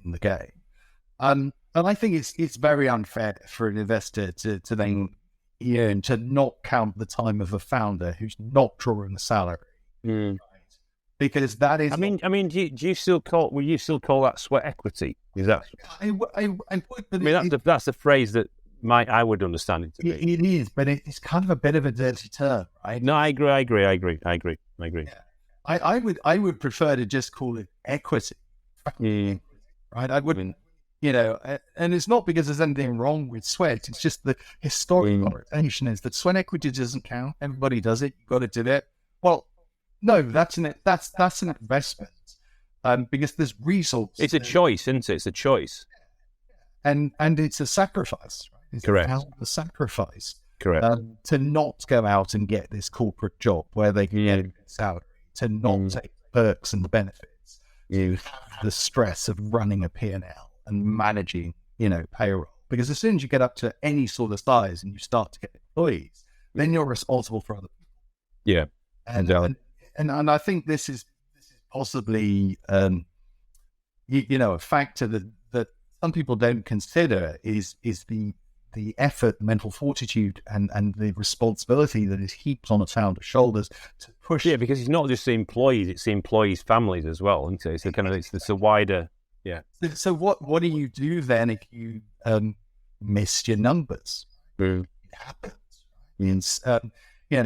in the game? And I think it's very unfair for an investor to then to not count the time of a founder who's not drawing a salary, right? Because that is. I mean, do you still call? Will you still call that sweat equity? Is that? I would. That's the phrase that I would understand it to be. It is, but it's kind of a bit of a dirty term, right? No, I agree. Yeah. I would prefer to just call it equity, right? I wouldn't. And it's not because there's anything wrong with sweat. It's just the historic orientation is that sweat equity doesn't count. Everybody does it. You've got to do it. Well, No, that's an investment, because there's resources. It's a choice, isn't it? It's a choice. And it's a sacrifice, right? It's Correct. a sacrifice. Correct. To not go out and get this corporate job where they can get a good salary, to not take perks and benefits, to have the stress of running a P&L and managing, payroll. Because as soon as you get up to any sort of size and you start to get employees, then you're responsible for other people. Yeah. And I think this is possibly, a factor that some people don't consider is the effort, mental fortitude, and the responsibility that is heaped on a founder's shoulders to push. Yeah, because it's not just the employees; it's the employees' families as well, isn't it? It's a wider. Yeah. So what do you do then if you miss your numbers? It happens. Means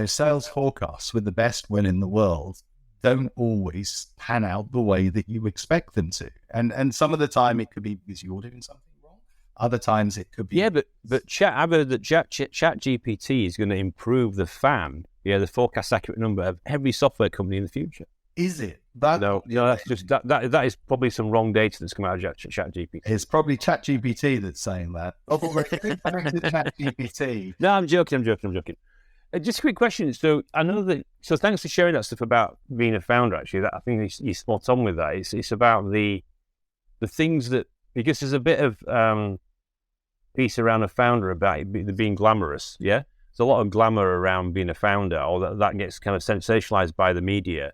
sales forecasts with the best will in the world don't always pan out the way that you expect them to, and some of the time it could be because you're doing something wrong. Other times it could be. Yeah, but I heard that Chat GPT is going to improve the forecast accurate number of every software company in the future. Is it? No, that's just that is probably some wrong data that's come out of Chat GPT. It's probably Chat GPT that's saying that. Chat GPT. No, I'm joking. Just a quick question. So I know that. So thanks for sharing that stuff about being a founder. Actually, that I think you're spot on with that. It's about the things that, because there's a bit of piece around a founder about it being glamorous. Yeah, there's a lot of glamour around being a founder, or that gets kind of sensationalized by the media.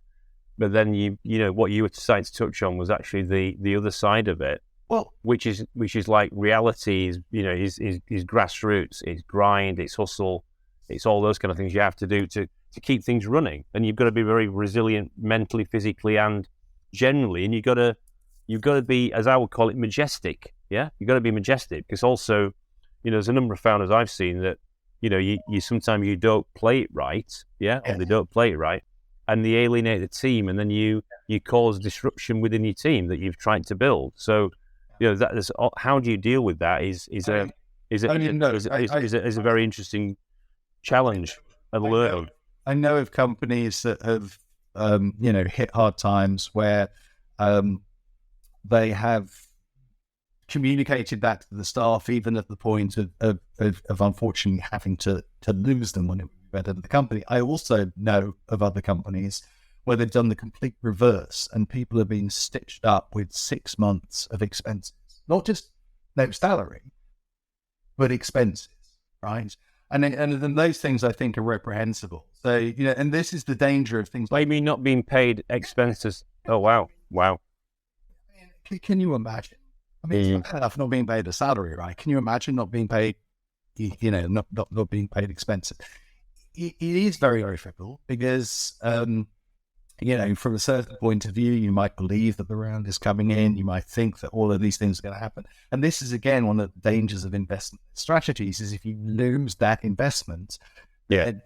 But then what you were deciding to touch on was actually the other side of it. Well, which is like reality is grassroots, it's grind, it's hustle, it's all those kind of things you have to do to keep things running. And you've got to be very resilient mentally, physically, and generally. And you've got to be, as I would call it, majestic. Yeah, you've got to be majestic, because also, there's a number of founders I've seen that, you sometimes you don't play it right. Yeah, or they don't play it right, and they alienate the team, and then you cause disruption within your team that you've tried to build. So, that is, how do you deal with that? Is a very interesting challenge and learn. I know of companies that have hit hard times where they have communicated that to the staff, even at the point of unfortunately having to lose them when it would be better than the company. I also know of other companies where they've done the complete reverse, and people have been stitched up with 6 months of expenses, not just no salary, but expenses, right? And then those things I think are reprehensible. So, and this is the danger of things. What do you mean not being paid expenses? Oh, wow. Can you imagine? I mean, it's bad enough not being paid a salary, right? Can you imagine not being paid, not being paid expenses? It is very, very difficult because, from a certain point of view, you might believe that the round is coming in. You might think that all of these things are going to happen. And this is, again, one of the dangers of investment strategies is if you lose that investment, you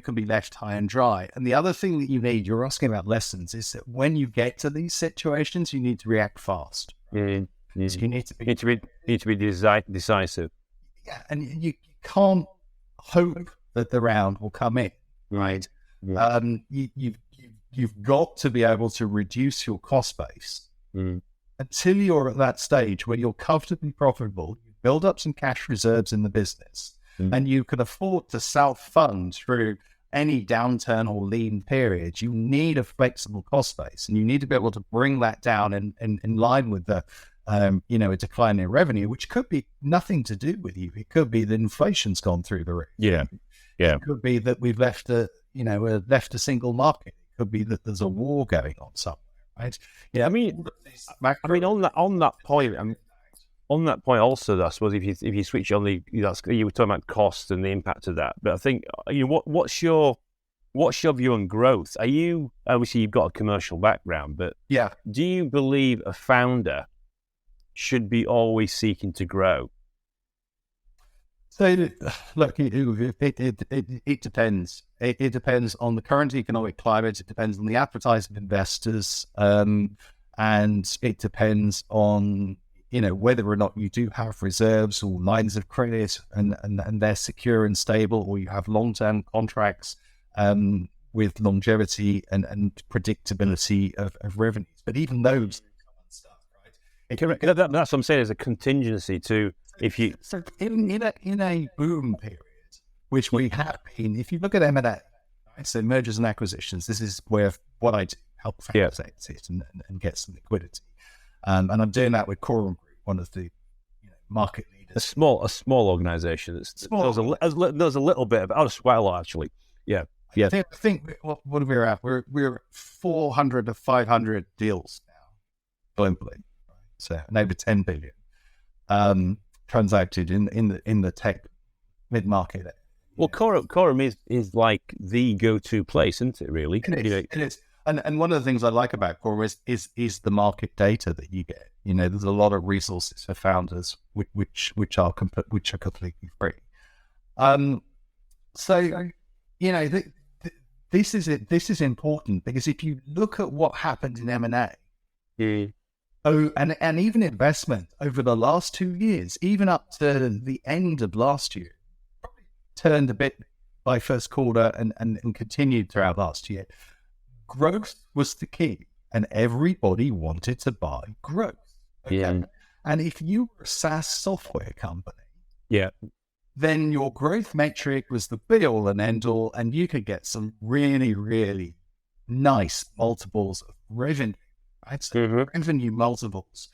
can be left high and dry. And the other thing that you need, you're asking about lessons, is that when you get to these situations, you need to react fast. Right? So you need to be decisive. Yeah, and you can't hope that the round will come in, right? Yeah. You've got to be able to reduce your cost base until you're at that stage where you're comfortably profitable. You build up some cash reserves in the business, and you can afford to self-fund through any downturn or lean period. You need a flexible cost base, and you need to be able to bring that down in line with the a decline in revenue, which could be nothing to do with you. It could be that inflation's gone through the roof. Yeah. It could be that we've left a single market. It could be that there's a war going on somewhere, right? Yeah. I mean, on that point also, I suppose if you switch on you were talking about cost and the impact of that. But I think what's your view on growth? Are you, obviously you've got a commercial background, but do you believe a founder should be always seeking to grow? So, look, it depends. It depends on the current economic climate. It depends on the appetite of investors, and it depends on whether or not you do have reserves or lines of credit, and they're secure and stable, or you have long-term contracts with longevity and predictability of revenues. But even those stuff, right? That's what I'm saying. Is a contingency to if you. So in a boom period, which we have been, if you look at M&A, right, so mergers and acquisitions, this is where what I do, help founders exit and get some liquidity. And I'm doing that with Corum Group, one of the market leaders. A small organisation. There's a little bit of quite a lot actually. Yeah. I think what are we at? We're 400 to 500 deals now globally, right? So over 10 billion transacted in the tech mid market. Well, Corum is like the go-to place, isn't it? Really, it is. And one of the things I like about Corum is the market data that you get. There's a lot of resources for founders which are completely free. This is important because if you look at what happened in M&A, and even investment over the last 2 years, even up to the end of last year, probably turned a bit by first quarter and continued throughout last year. Growth was the key, and everybody wanted to buy growth. Okay? Yeah. And if you were a SaaS software company, then your growth metric was the be-all and end-all, and you could get some really, really nice multiples of revenue. Right? So revenue multiples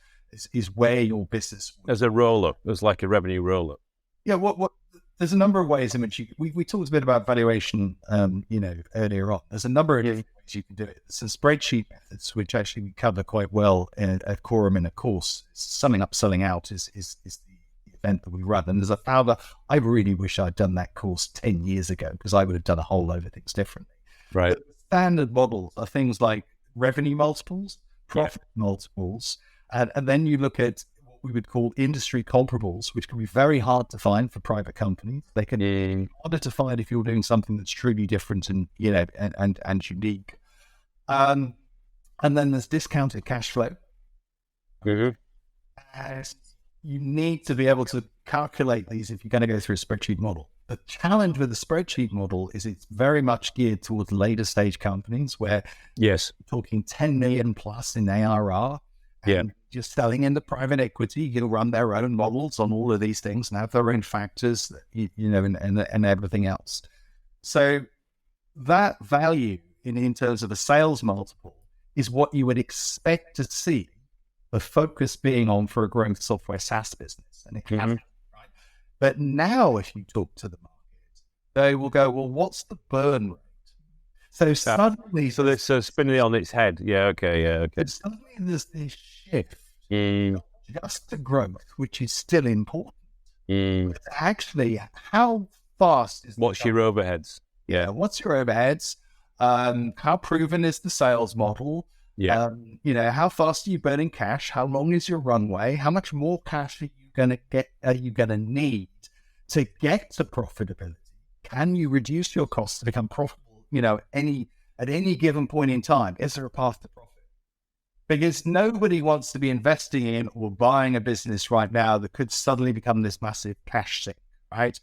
is where your business as a roll-up. There's like a revenue roll-up. Yeah. What? There's a number of ways in which we talked a bit about valuation, earlier on. There's a number of different ways you can do it. There's some spreadsheet methods, which actually we cover quite well at Corum in a course. Summing up, selling out is the event that we run. And as a founder, I really wish I'd done that course 10 years ago because I would have done a whole load of things differently. Right. But standard models are things like revenue multiples, profit multiples, and then you look at we would call industry comparables, which can be very hard to find for private companies. They can be harder to find if you're doing something that's truly different and and unique. And then there's discounted cash flow. And you need to be able to calculate these if you're going to go through a spreadsheet model. The challenge with the spreadsheet model is it's very much geared towards later stage companies where we're talking 10 million plus in ARR. And you're selling into private equity. You'll run their own models on all of these things and have their own factors, and everything else. So that value in terms of a sales multiple is what you would expect to see the focus being on for a growth software SaaS business. And it hasn't, right? But now if you talk to the market, they will go, well, what's the burn rate? So suddenly... So spinning it on its head. Okay. Suddenly there's this shift, just to growth, which is still important. But actually, how fast is... What's your overheads? Yeah, what's your overheads? How proven is the sales model? Yeah. How fast are you burning cash? How long is your runway? How much more cash are you going to get? Are you going to need to get to profitability? Can you reduce your costs to become profitable? At any given point in time, is there a path to profit? Because nobody wants to be investing in or buying a business right now that could suddenly become this massive cash sink, right?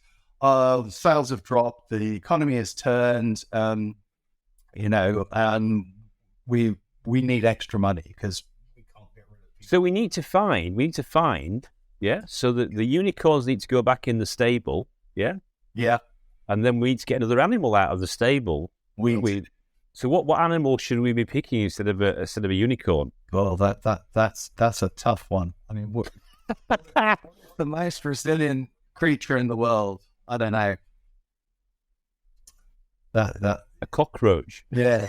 Sales have dropped, the economy has turned, we need extra money because we can't get rid of people. So we need to find, so that the unicorns need to go back in the stable, Yeah. And then we need to get another animal out of the stable. So what animal should we be picking instead of a unicorn? Well, that's a tough one. I mean, what the most resilient creature in the world? I don't know. That a cockroach. Yeah.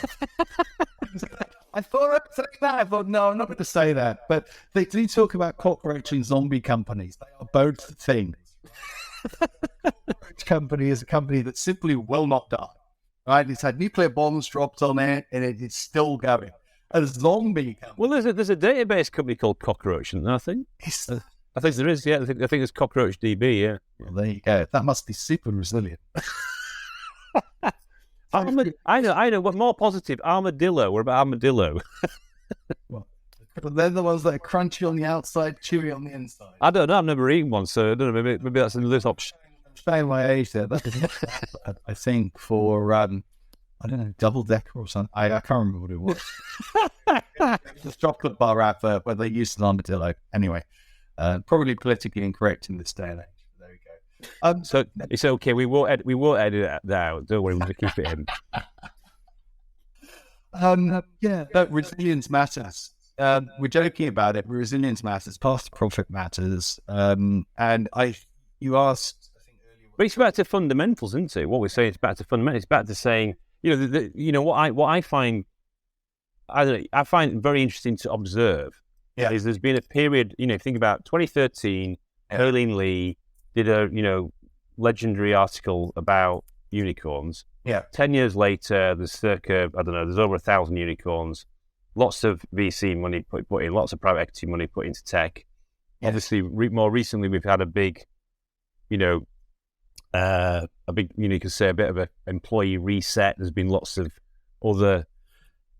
I thought I would say that. I thought, no, I'm not going to say that. But they do talk about cockroach and zombie companies. They are both things. Cockroach company is a company that simply will not die. Right? It's had nuclear bombs dropped on it, and it's still going. A zombie company. Well, there's a database company called Cockroach, isn't there, I think? I think there is, yeah. I think it's Cockroach DB, yeah. Well, there you go. That must be super resilient. I know. What more positive? Armadillo. What about armadillo? Well, they're the ones that are crunchy on the outside, chewy on the inside. I don't know. I've never eaten one, so I don't know. Maybe that's another option. I'm showing my age there. I think for I don't know, double decker or something. I can't remember what it was. The chocolate bar advert where they used an armadillo. Anyway, probably politically incorrect in this day and age. There we go. So it's okay. We won't edit that out. Don't worry, we'll just keep it in. But resilience matters. We're joking about it. Resilience matters. Past profit matters. You asked, I think earlier, but it's back to fundamentals, isn't it? What we're saying is back to fundamentals. It's back to saying, what I find, I find very interesting to observe. Yeah. Is there's been a period. Think about 2013. Herlene Lee did a legendary article about unicorns. Yeah. 10 years later, there's there's over 1,000 unicorns. Lots of VC money put in, lots of private equity money put into tech. Yes. Obviously, more recently, we've had a big, you could say a bit of an employee reset. There's been lots of other,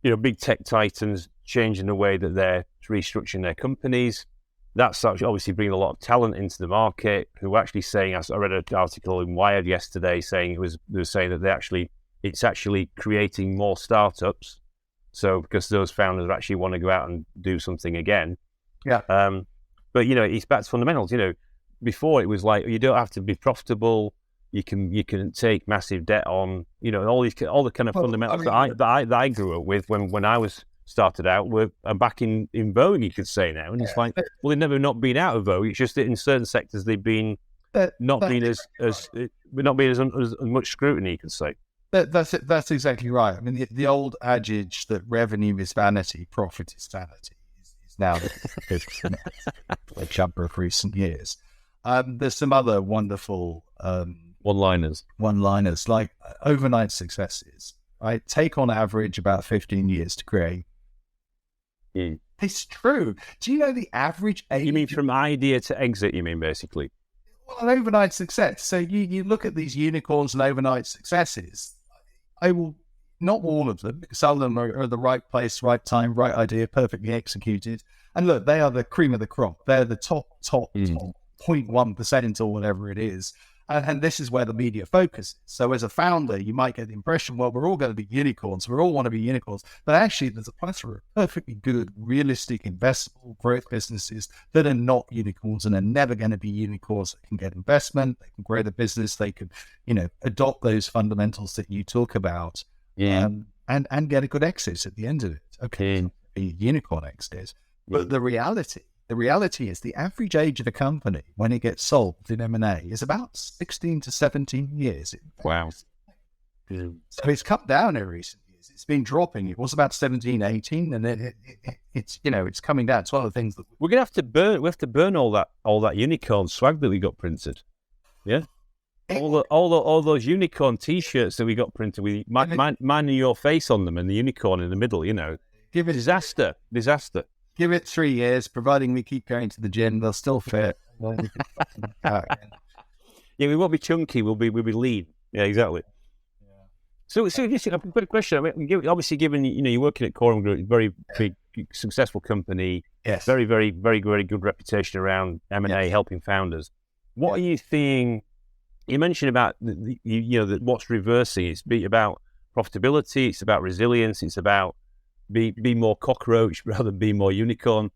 big tech titans changing the way that they're restructuring their companies. That's actually obviously bringing a lot of talent into the market who are actually saying, I read an article in Wired yesterday saying they were saying that it's actually creating more startups. So because those founders actually want to go out and do something again. Yeah. But it's back to fundamentals. Before it was like, you don't have to be profitable. You can take massive debt on, all the kind of fundamentals that I grew up with when I was started out are back in vogue, you could say now. And it's like, well, they've never not been out of vogue. It's just that in certain sectors they've been not being as much scrutiny, you could say. That's exactly right. I mean, the old adage that revenue is vanity, profit is sanity is now a jumper of recent years. There's some other wonderful one-liners like overnight successes. Right, take on average about 15 years to create. Mm. It's true. Do you know the average age? You mean from idea to exit, you mean, basically? Well, an overnight success. So you look at these unicorns and overnight successes. Not all of them, because some of them are the right place, right time, right idea, perfectly executed. And look, they are the cream of the crop. They're the top 0.1% or whatever it is. And this is where the media focuses. So as a founder, you might get the impression, well, we're all going to be unicorns. We all want to be unicorns. But actually, there's a plethora of perfectly good, realistic, investable growth businesses that are not unicorns and are never going to be unicorns that can get investment, they can grow the business, they can, adopt those fundamentals that you talk about and get a good exit at the end of it. Okay, a unicorn exit. But the reality is the average age of a company when it gets sold in M&A is about 16 to 17 years. Wow. So it's come down in recent years. It's been dropping. It was about 17, 18, and then it's coming down. It's one of the things that we're going to have to burn all that unicorn swag that we got printed. Yeah. All those unicorn T-shirts that we got printed with mine and your face on them and the unicorn in the middle, Give it disaster. Give it 3 years, providing we keep going to the gym, they'll still fit. Yeah, we won't be chunky. We'll be lean. Yeah, exactly. Yeah. So just a quick question. I mean, obviously, given you're working at Corum Group, very big, successful company. Yes. Very, very, very, very good reputation around M&A, helping founders. What are you seeing? You mentioned about what's reversing. It's about profitability. It's about resilience. It's about be more cockroach rather than be more unicorn.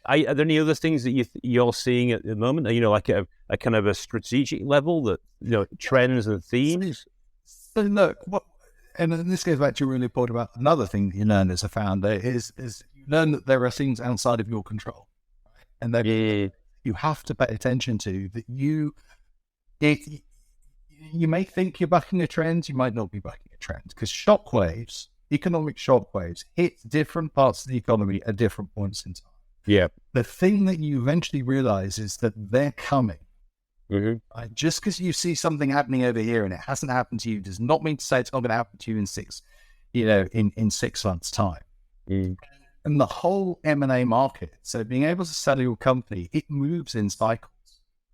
Are there any other things that you're seeing at the moment? Like a kind of a strategic level that trends and themes? So look, and this goes back to really important about another thing that you learn as a founder is you learn that there are things outside of your control, right? And that you have to pay attention to. That you may think you're bucking a trend, you might not be bucking a trend, because economic shockwaves hit different parts of the economy at different points in time. Yeah. The thing that you eventually realize is that they're coming. Mm-hmm. Right? Just because you see something happening over here and it hasn't happened to you does not mean to say it's not going to happen to you in 6 months' time. Mm. And the whole M&A market, so being able to sell your company, it moves in cycles.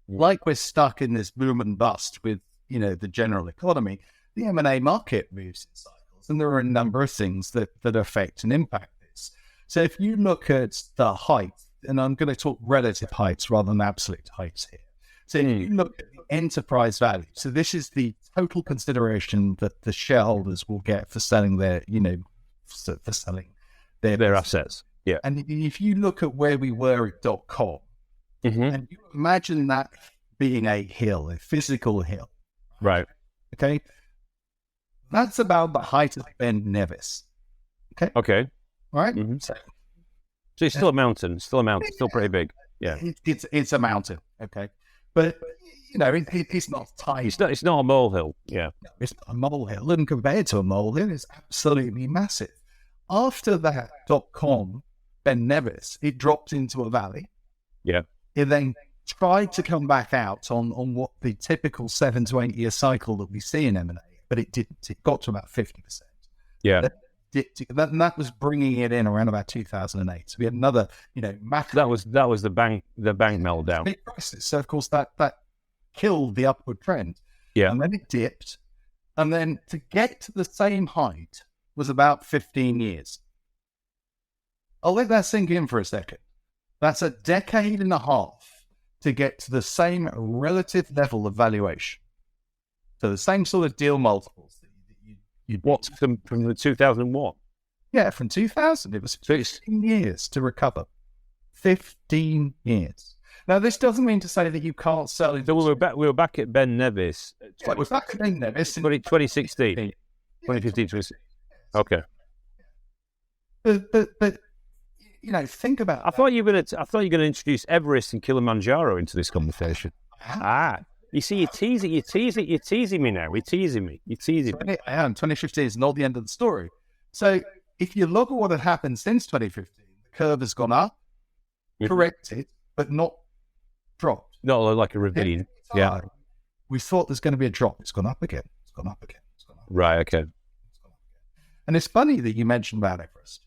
Like we're stuck in this boom and bust with, the general economy, the M&A market moves in cycles. And there are a number of things that affect and impact this. So if you look at the height, and I'm going to talk relative heights rather than absolute heights here. So if you look at the enterprise value, so this is the total consideration that the shareholders will get for selling their, for selling their assets. Yeah. And if you look at where we were at .com, and you imagine that being a hill, a physical hill. Right. Okay. That's about the height of Ben Nevis. Okay. Okay. All right. So it's still a mountain. Still pretty big. Yeah. It's a mountain. Okay. But, it's not tiny. It's not a molehill. Yeah. No, it's not a molehill. And compared to a molehill, it's absolutely massive. After that .com, Ben Nevis, it dropped into a valley. Yeah. It then tried to come back out on what the typical 7 to 8 year cycle that we see in M&A, but it didn't. It got to about 50%. Yeah. That was bringing it in around about 2008. So we had another, massive. That was the bank meltdown. Big crisis. So of course that killed the upward trend. Yeah. And then it dipped. And then to get to the same height was about 15 years. I'll let that sink in for a second. That's a decade and a half to get to the same relative level of valuation. So the same sort of deal multiples that you'd What from the 2001? Yeah, from 2000. It was 15 years to recover. 15 years. Now, this doesn't mean to say that you can't sell it. So we were back at Ben Nevis. Yeah, we're back at Ben Nevis in 2016, 2015, 2016. Okay. But think about. I thought you were going to introduce Everest and Kilimanjaro into this conversation. You see, you're teasing me now. You're teasing me. I am. 2015 is not the end of the story. So if you look at what had happened since 2015, the curve has gone up, corrected, but not dropped. Not like a ravine. Yeah. We thought there's going to be a drop. It's gone up again. It's gone up again. It's gone up again. Right. Okay. And it's funny that you mentioned Mount Everest,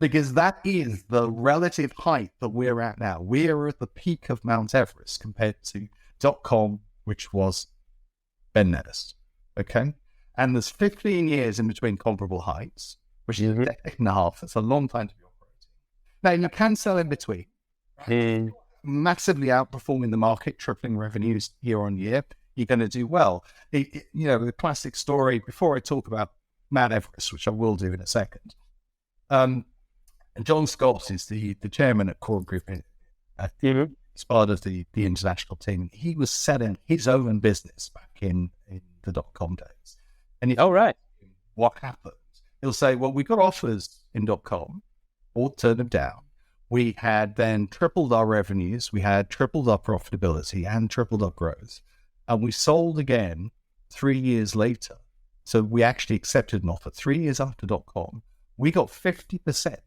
because that is the relative height that we're at now. We're at the peak of Mount Everest compared to .com, which was Ben Nevis. Okay? And there's 15 years in between comparable heights, which is a decade and a half. That's a long time to be operating. Now, you can sell in between. Massively outperforming the market, tripling revenues year on year. You're going to do well. The classic story, before I talk about Mount Everest, which I will do in a second. John Scott is the chairman at Corum Group. He's part of the international team. He was selling his own business back in the .com days. And what happened? He'll say, well, we got offers in .com, or turned them down. We had then tripled our revenues. We had tripled our profitability and tripled our growth. And we sold again 3 years later. So we actually accepted an offer 3 years after .com. We got 50%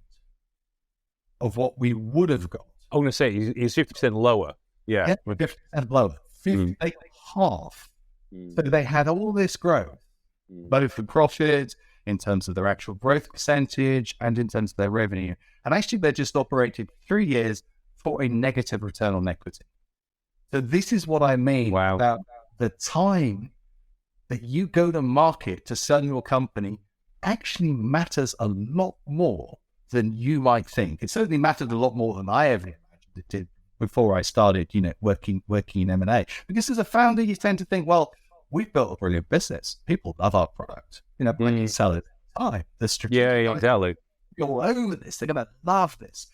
of what we would have got. I want to say he's 50% lower. Yeah. 50% lower. 50, half. So they had all this growth, both in profit, in terms of their actual growth percentage, and in terms of their revenue. And actually, they just operated 3 years for a negative return on equity. So this is what I mean about the time that you go to market to sell your company actually matters a lot more than you might think. It certainly mattered a lot more than I ever imagined it did before I started, working in M&A. Because as a founder, you tend to think, well, we've built a brilliant business. People love our product. We can sell it. The strategic exactly. You're all over this. They're going to love this.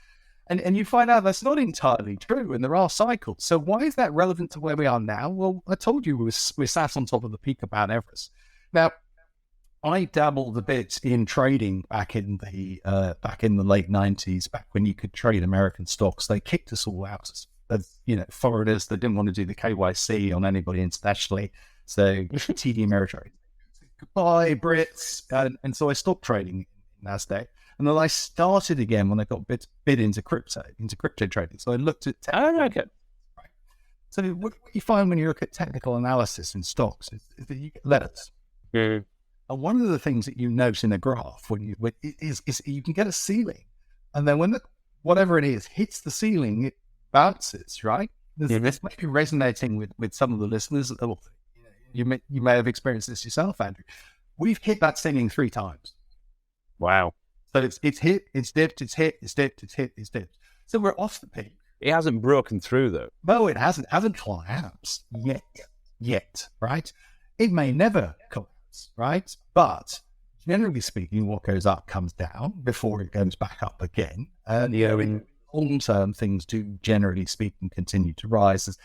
And you find out that's not entirely true, and there are cycles. So why is that relevant to where we are now? Well, I told you we're sat on top of the peak of Mount Everest. Now, I dabbled a bit in trading back in the late 90s, back when you could trade American stocks. They kicked us all out as foreigners that didn't want to do the KYC on anybody internationally. So TD Ameritrade. Goodbye, Brits. And so I stopped trading in NASDAQ. And then I started again when I got bit into crypto trading. So I looked at okay. Right. So what you find when you look at technical analysis in stocks is that you get letters. And one of the things that you note in a graph is you can get a ceiling. And then when whatever it is hits the ceiling, it bounces, right? This might be resonating with some of the listeners. You may have experienced this yourself, Andrew. We've hit that ceiling 3 times. Wow. So it's hit, it's dipped, it's hit, it's dipped, it's hit, it's dipped. So we're off the peak. It hasn't broken through though. No, it hasn't collapsed yet, right? It may never collapse, right? But generally speaking, what goes up comes down before it goes back up again. And in long term, things do, generally speaking, continue to rise.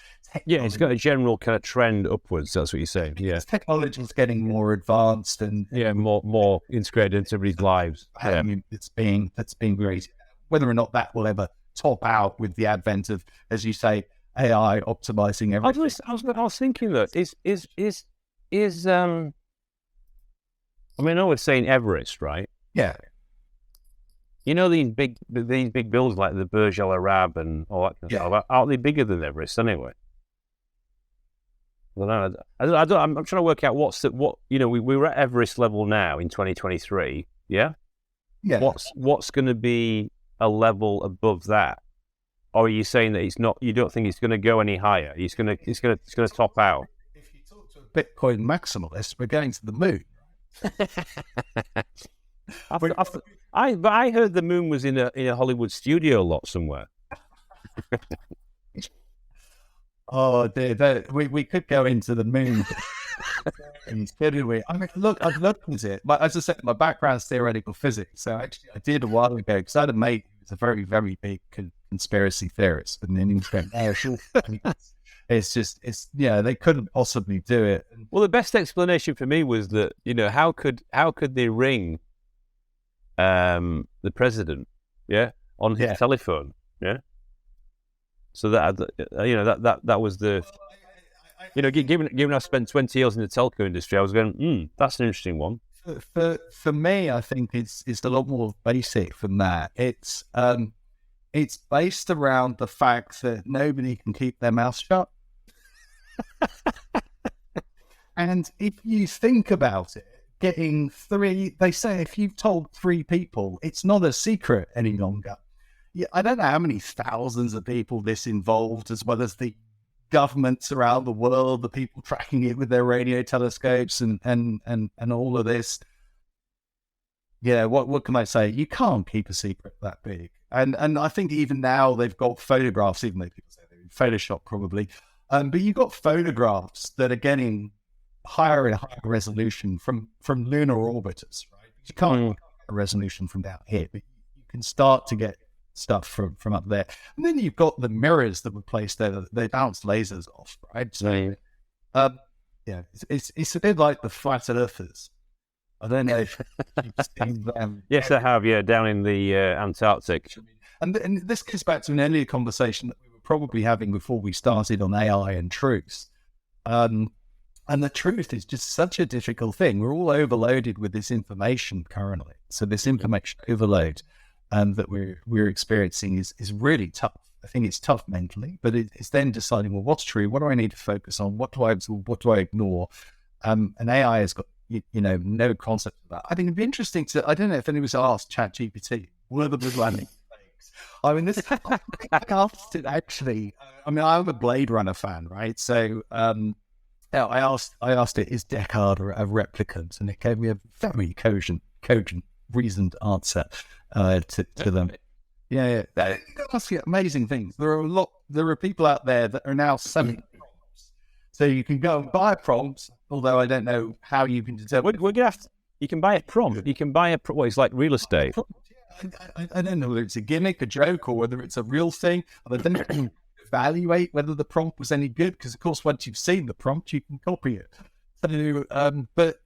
It's got a general kind of trend upwards. That's what you're saying. Yeah, technology is getting more advanced and more integrated into everybody's lives. I mean, that's being great. Whether or not that will ever top out with the advent of, as you say, AI optimizing everything. I was thinking that I mean, I know we're saying Everest, right? Yeah. You know these big buildings like the Burj Al Arab and all that kind of stuff. Aren't they bigger than Everest anyway? I don't. I'm trying to work out we're at Everest level now in 2023. Yeah. Yeah. What's going to be a level above that? Or are you saying that it's not? You don't think it's going to go any higher? It's going to top out. If you talk to a Bitcoin maximalist, we're going to the moon. I heard the moon was in a Hollywood studio lot somewhere. Oh, dear, we could go into the moon. Couldn't we? I mean, look, I've looked at it. As I said, my background's theoretical physics. So actually, I did a while ago because I had a mate who was a very, very big conspiracy theorist. And then he went, they couldn't possibly do it. Well, the best explanation for me was that, how could they ring the president, on his telephone, So that was the, given I spent 20 years in the telco industry, I was going, that's an interesting one. For me, I think it's a lot more basic than that. It's based around the fact that nobody can keep their mouth shut. And if you think about it, they say if you've told 3 people, it's not a secret any longer. Yeah, I don't know how many thousands of people this involved, as well as the governments around the world, the people tracking it with their radio telescopes and all of this. Yeah, what can I say? You can't keep a secret that big. And I think even now they've got photographs, even though people say they're in Photoshop probably. But you've got photographs that are getting higher and higher resolution from lunar orbiters, right? You can't get a resolution from down here, but you can start to get stuff from up there. And then you've got the mirrors that were placed there. They bounce lasers off, right? So, it's a bit like the flat earthers. I don't know if you've seen them. Yes, I have, down in the Antarctic. And this goes back to an earlier conversation that we were probably having before we started on AI and truth. And the truth is just such a difficult thing. We're all overloaded with this information currently. So this information overload that we're experiencing is really tough. I think it's tough mentally, but it's then deciding, well, what's true? What do I need to focus on? What do I absorb? What do I ignore? And AI has got, no concept of that. I think it'd be interesting I don't know if anyone's asked ChatGPT, what are the big landing mistakes? I mean, I asked it actually. I mean, I'm a Blade Runner fan, right? So, I asked it, is Deckard a replicant? And it gave me a very cogent, reasoned answer to them. Yeah. That's amazing things. There are people out there that are now selling prompts. So you can go and buy prompts, although I don't know how you can determine. You can buy a prompt. You can buy what is like real estate. I don't know whether it's a gimmick, a joke, or whether it's a real thing. I don't know. Evaluate whether the prompt was any good, because of course once you've seen the prompt you can copy it. So but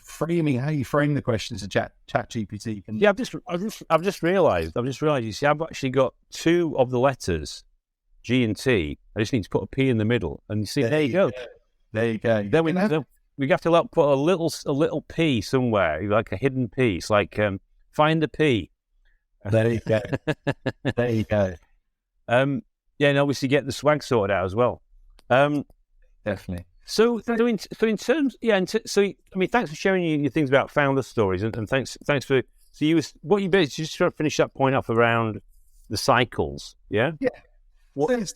framing, how you frame the questions to chat GPT can... I've just realized you see I've actually got 2 of the letters G and T. I just need to put a P in the middle, and you see there you go. Then we have to put a little P somewhere, like a hidden P. It's like find the P. There you go. There you go. And obviously get the swag sorted out as well. Definitely. So in terms, thanks for sharing your things about founder stories, and thanks for. So what you basically just trying to finish that point off around the cycles, yeah. Yeah. What's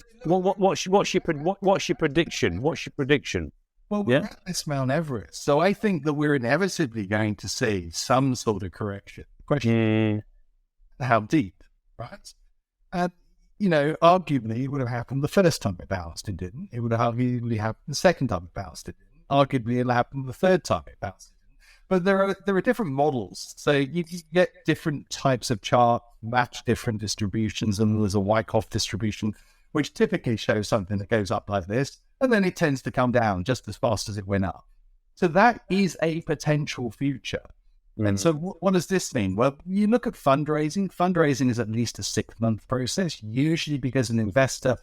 your prediction? What's your prediction? Well, we're at this Mount Everest, so I think that we're inevitably going to see some sort of correction. The question: how deep, right? arguably it would have happened the first time it bounced, it didn't. It would have arguably happened the second time it bounced, it didn't. Arguably it'll happen the third time it bounced, it didn't. But there are different models. So you get different types of chart, match different distributions, and there's a Wyckoff distribution, which typically shows something that goes up like this, and then it tends to come down just as fast as it went up. So that is a potential future. And so what does this mean? Well, you look at fundraising. Fundraising is at least a 6-month process, usually because an investor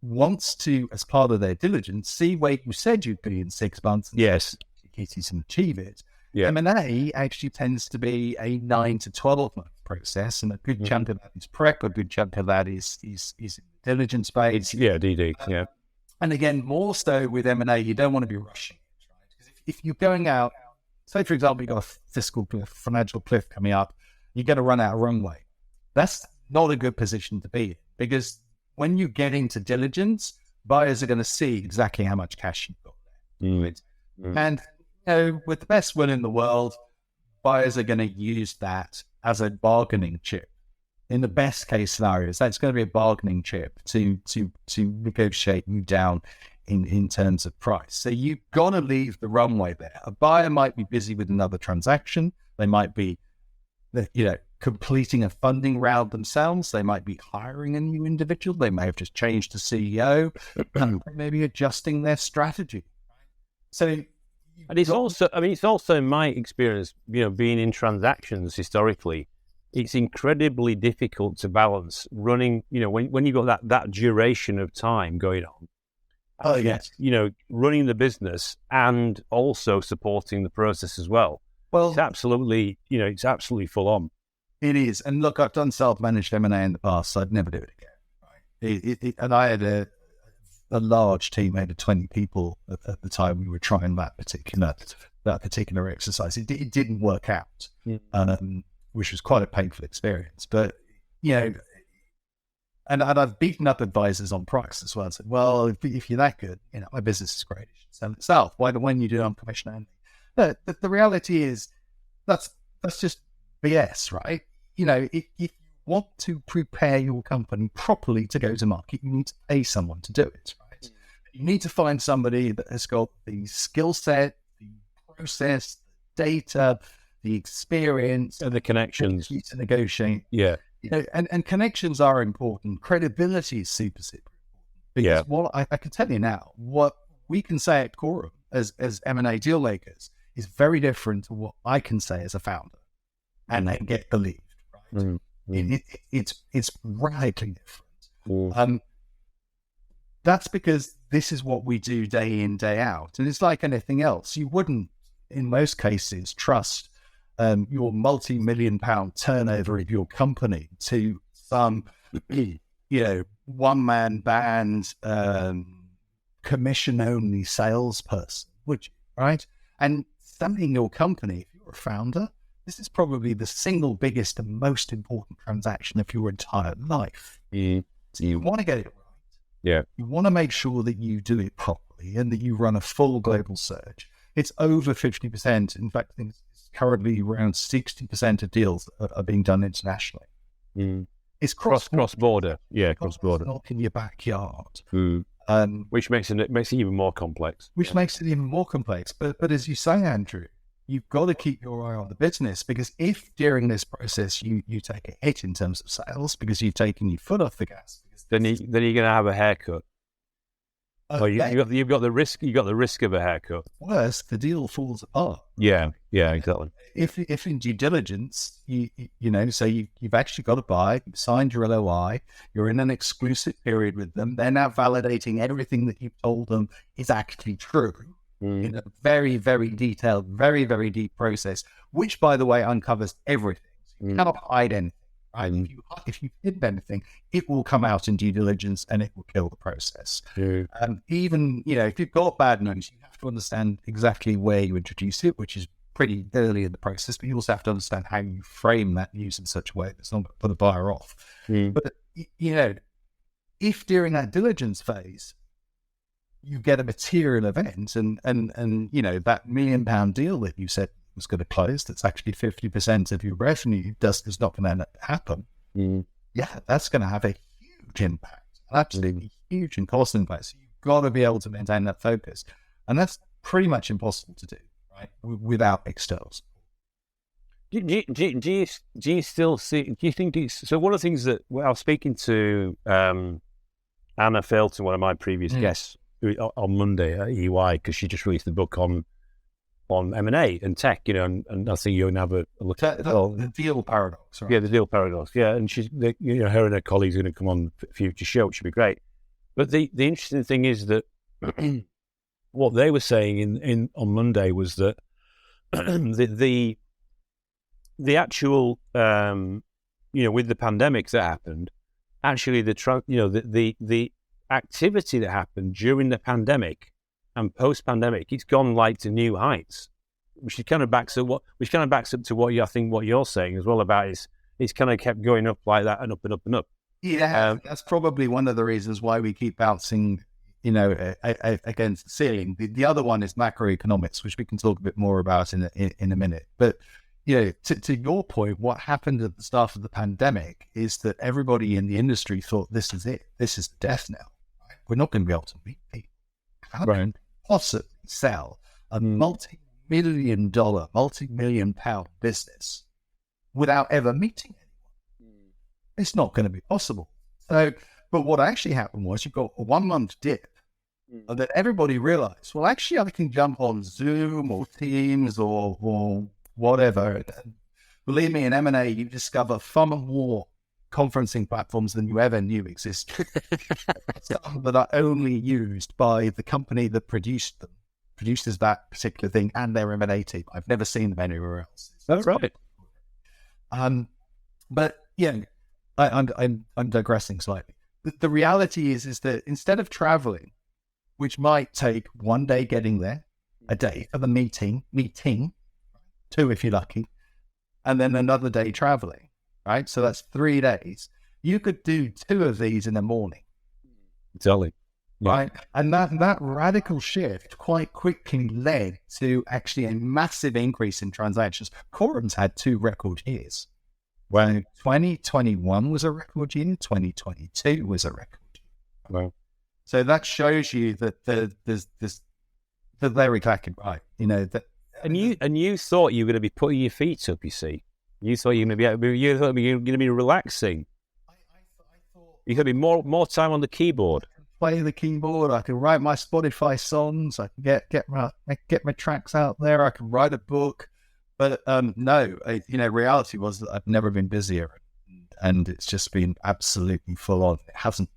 wants to, as part of their diligence, see where you said you'd be in 6 months. And yes. And achieve it. Yeah. M&A actually tends to be a 9 to 12-month process, and a good chunk of that is prep, a good chunk of that is diligence phase. DD, yeah. And again, more so with M&A, you don't want to be rushing it, right? Because if you're going out, say, for example, you've got a fiscal cliff, financial cliff coming up, you're going to run out of runway. That's not a good position to be in, because when you get into diligence, buyers are going to see exactly how much cash you've got there. And with the best will in the world, buyers are going to use that as a bargaining chip. In the best case scenarios, that's going to be a bargaining chip to negotiate you down in terms of price. So you've got to leave the runway there. A buyer might be busy with another transaction. They might be, completing a funding round themselves. They might be hiring a new individual. They may have just changed the CEO, maybe adjusting their strategy. So, and it's also in my experience, being in transactions historically, it's incredibly difficult to balance running, when you've got that duration of time going on. Oh, yes. Running the business and also supporting the process as well. Well, it's absolutely full on. It is. And look, I've done self-managed M&A in the past, so I'd never do it again. Right? And I had a large team, I had 20 people at the time we were trying that particular exercise. It didn't work out, which was quite a painful experience. But, and I've beaten up advisors on price as well. I said, well, if you're that good, my business is great. It should sell itself. Why when you do it on commission only? But the reality is that's just BS, right? If you want to prepare your company properly to go to market, you need to pay someone to do it, right? You need to find somebody that has got the skill set, the process, the data, the experience, and the connections to negotiate. Yeah. And connections are important. Credibility is super important. Because what I can tell you now, what we can say at Corum as M&A Dealmakers is very different to what I can say as a founder, and they get believed. Right? It's radically different. That's because this is what we do day in, day out, and it's like anything else. You wouldn't, in most cases, trust your multi-million-pound turnover of your company to some, one-man band, commission-only salesperson, would you? Right? And selling your company, if you're a founder, this is probably the single biggest and most important transaction of your entire life. So you want to get it right. Yeah. You want to make sure that you do it properly and that you run a full global search. It's over 50%. In fact, I think it's currently around 60% of deals are being done internationally. It's cross-border. Yeah, cross-border. Not in your backyard. Which makes it even more complex. Makes it even more complex. But as you say, Andrew, you've got to keep your eye on the business, because if during this process you take a hit in terms of sales because you've taken your foot off the gas, then you're going to have a haircut. You've got the risk. You got the risk of a haircut. Worse, the deal falls apart. Yeah, exactly. If in due diligence, so you've actually got to buy, you've signed your LOI, you're in an exclusive period with them. They're now validating everything that you've told them is actually true in a very, very detailed, very, very deep process, which, by the way, uncovers everything. So you cannot hide anything. Right? If you hid anything, it will come out in due diligence and it will kill the process. Even, if you've got bad news, you have to understand exactly where you introduce it, which is pretty early in the process, but you also have to understand how you frame that news in such a way that's not going to put a buyer off. But, if during that diligence phase, you get a material event and that £1 million deal that you said was going to close, that's actually 50% of your revenue is not going to happen. That's going to have a huge huge impact, absolutely huge and cost impact. So you've got to be able to maintain that focus. And that's pretty much impossible to do, right, without externals. Do you still see? Do you think it's so? One of the things that I was speaking to Anna Felton, one of my previous guests, on Monday at EY, because she just released the book on M&A and tech, and I think you'll have a look at the deal paradox, right? Yeah, the deal paradox. Yeah, and she's, her and her colleagues are going to come on a future show, which should be great. But the interesting thing is that what they were saying on Monday was that the actual, with the pandemic that happened, actually the activity that happened during the pandemic and post-pandemic, it's gone to new heights, which kind of backs up to what you're saying as well about it's kind of kept going up like that and up and up and up. Yeah, that's probably one of the reasons why we keep bouncing, against the ceiling. The other one is macroeconomics, which we can talk a bit more about in a minute. But to your point, what happened at the start of the pandemic is that everybody in the industry thought this is it. This is death now. Right? We're not going to be able to meet people. How can we possibly sell a multi-million pound business without ever meeting anyone? It's not going to be possible. So, but what actually happened was you got a 1 month dip, and then everybody realized, well, actually, I can jump on Zoom or Teams or whatever. And believe me, in M&A, you discover far more conferencing platforms than you ever knew existed. Some that are only used by the company that produces that particular thing and their M&A team. I've never seen them anywhere else. That's right. But yeah, I'm digressing slightly. The reality is that instead of traveling, which might take 1 day getting there, a day for the meeting, 2 if you're lucky, and then another day traveling, right? So that's 3 days. You could do 2 of these in the morning. Exactly. Yeah. Right? And that radical shift quite quickly led to actually a massive increase in transactions. Corum's had 2 record years. Well, 2021 was a record year, 2022 was a record year. Wow. So that shows you that there's this, that they're exactly right. And you thought you were going to be putting your feet up. You see, you thought you were going to be relaxing. I thought You're going to be more time on the keyboard. I can play the keyboard. I can write my Spotify songs. I can get my tracks out there. I can write a book. But no, reality was that I've never been busier, and it's just been absolutely full on. It hasn't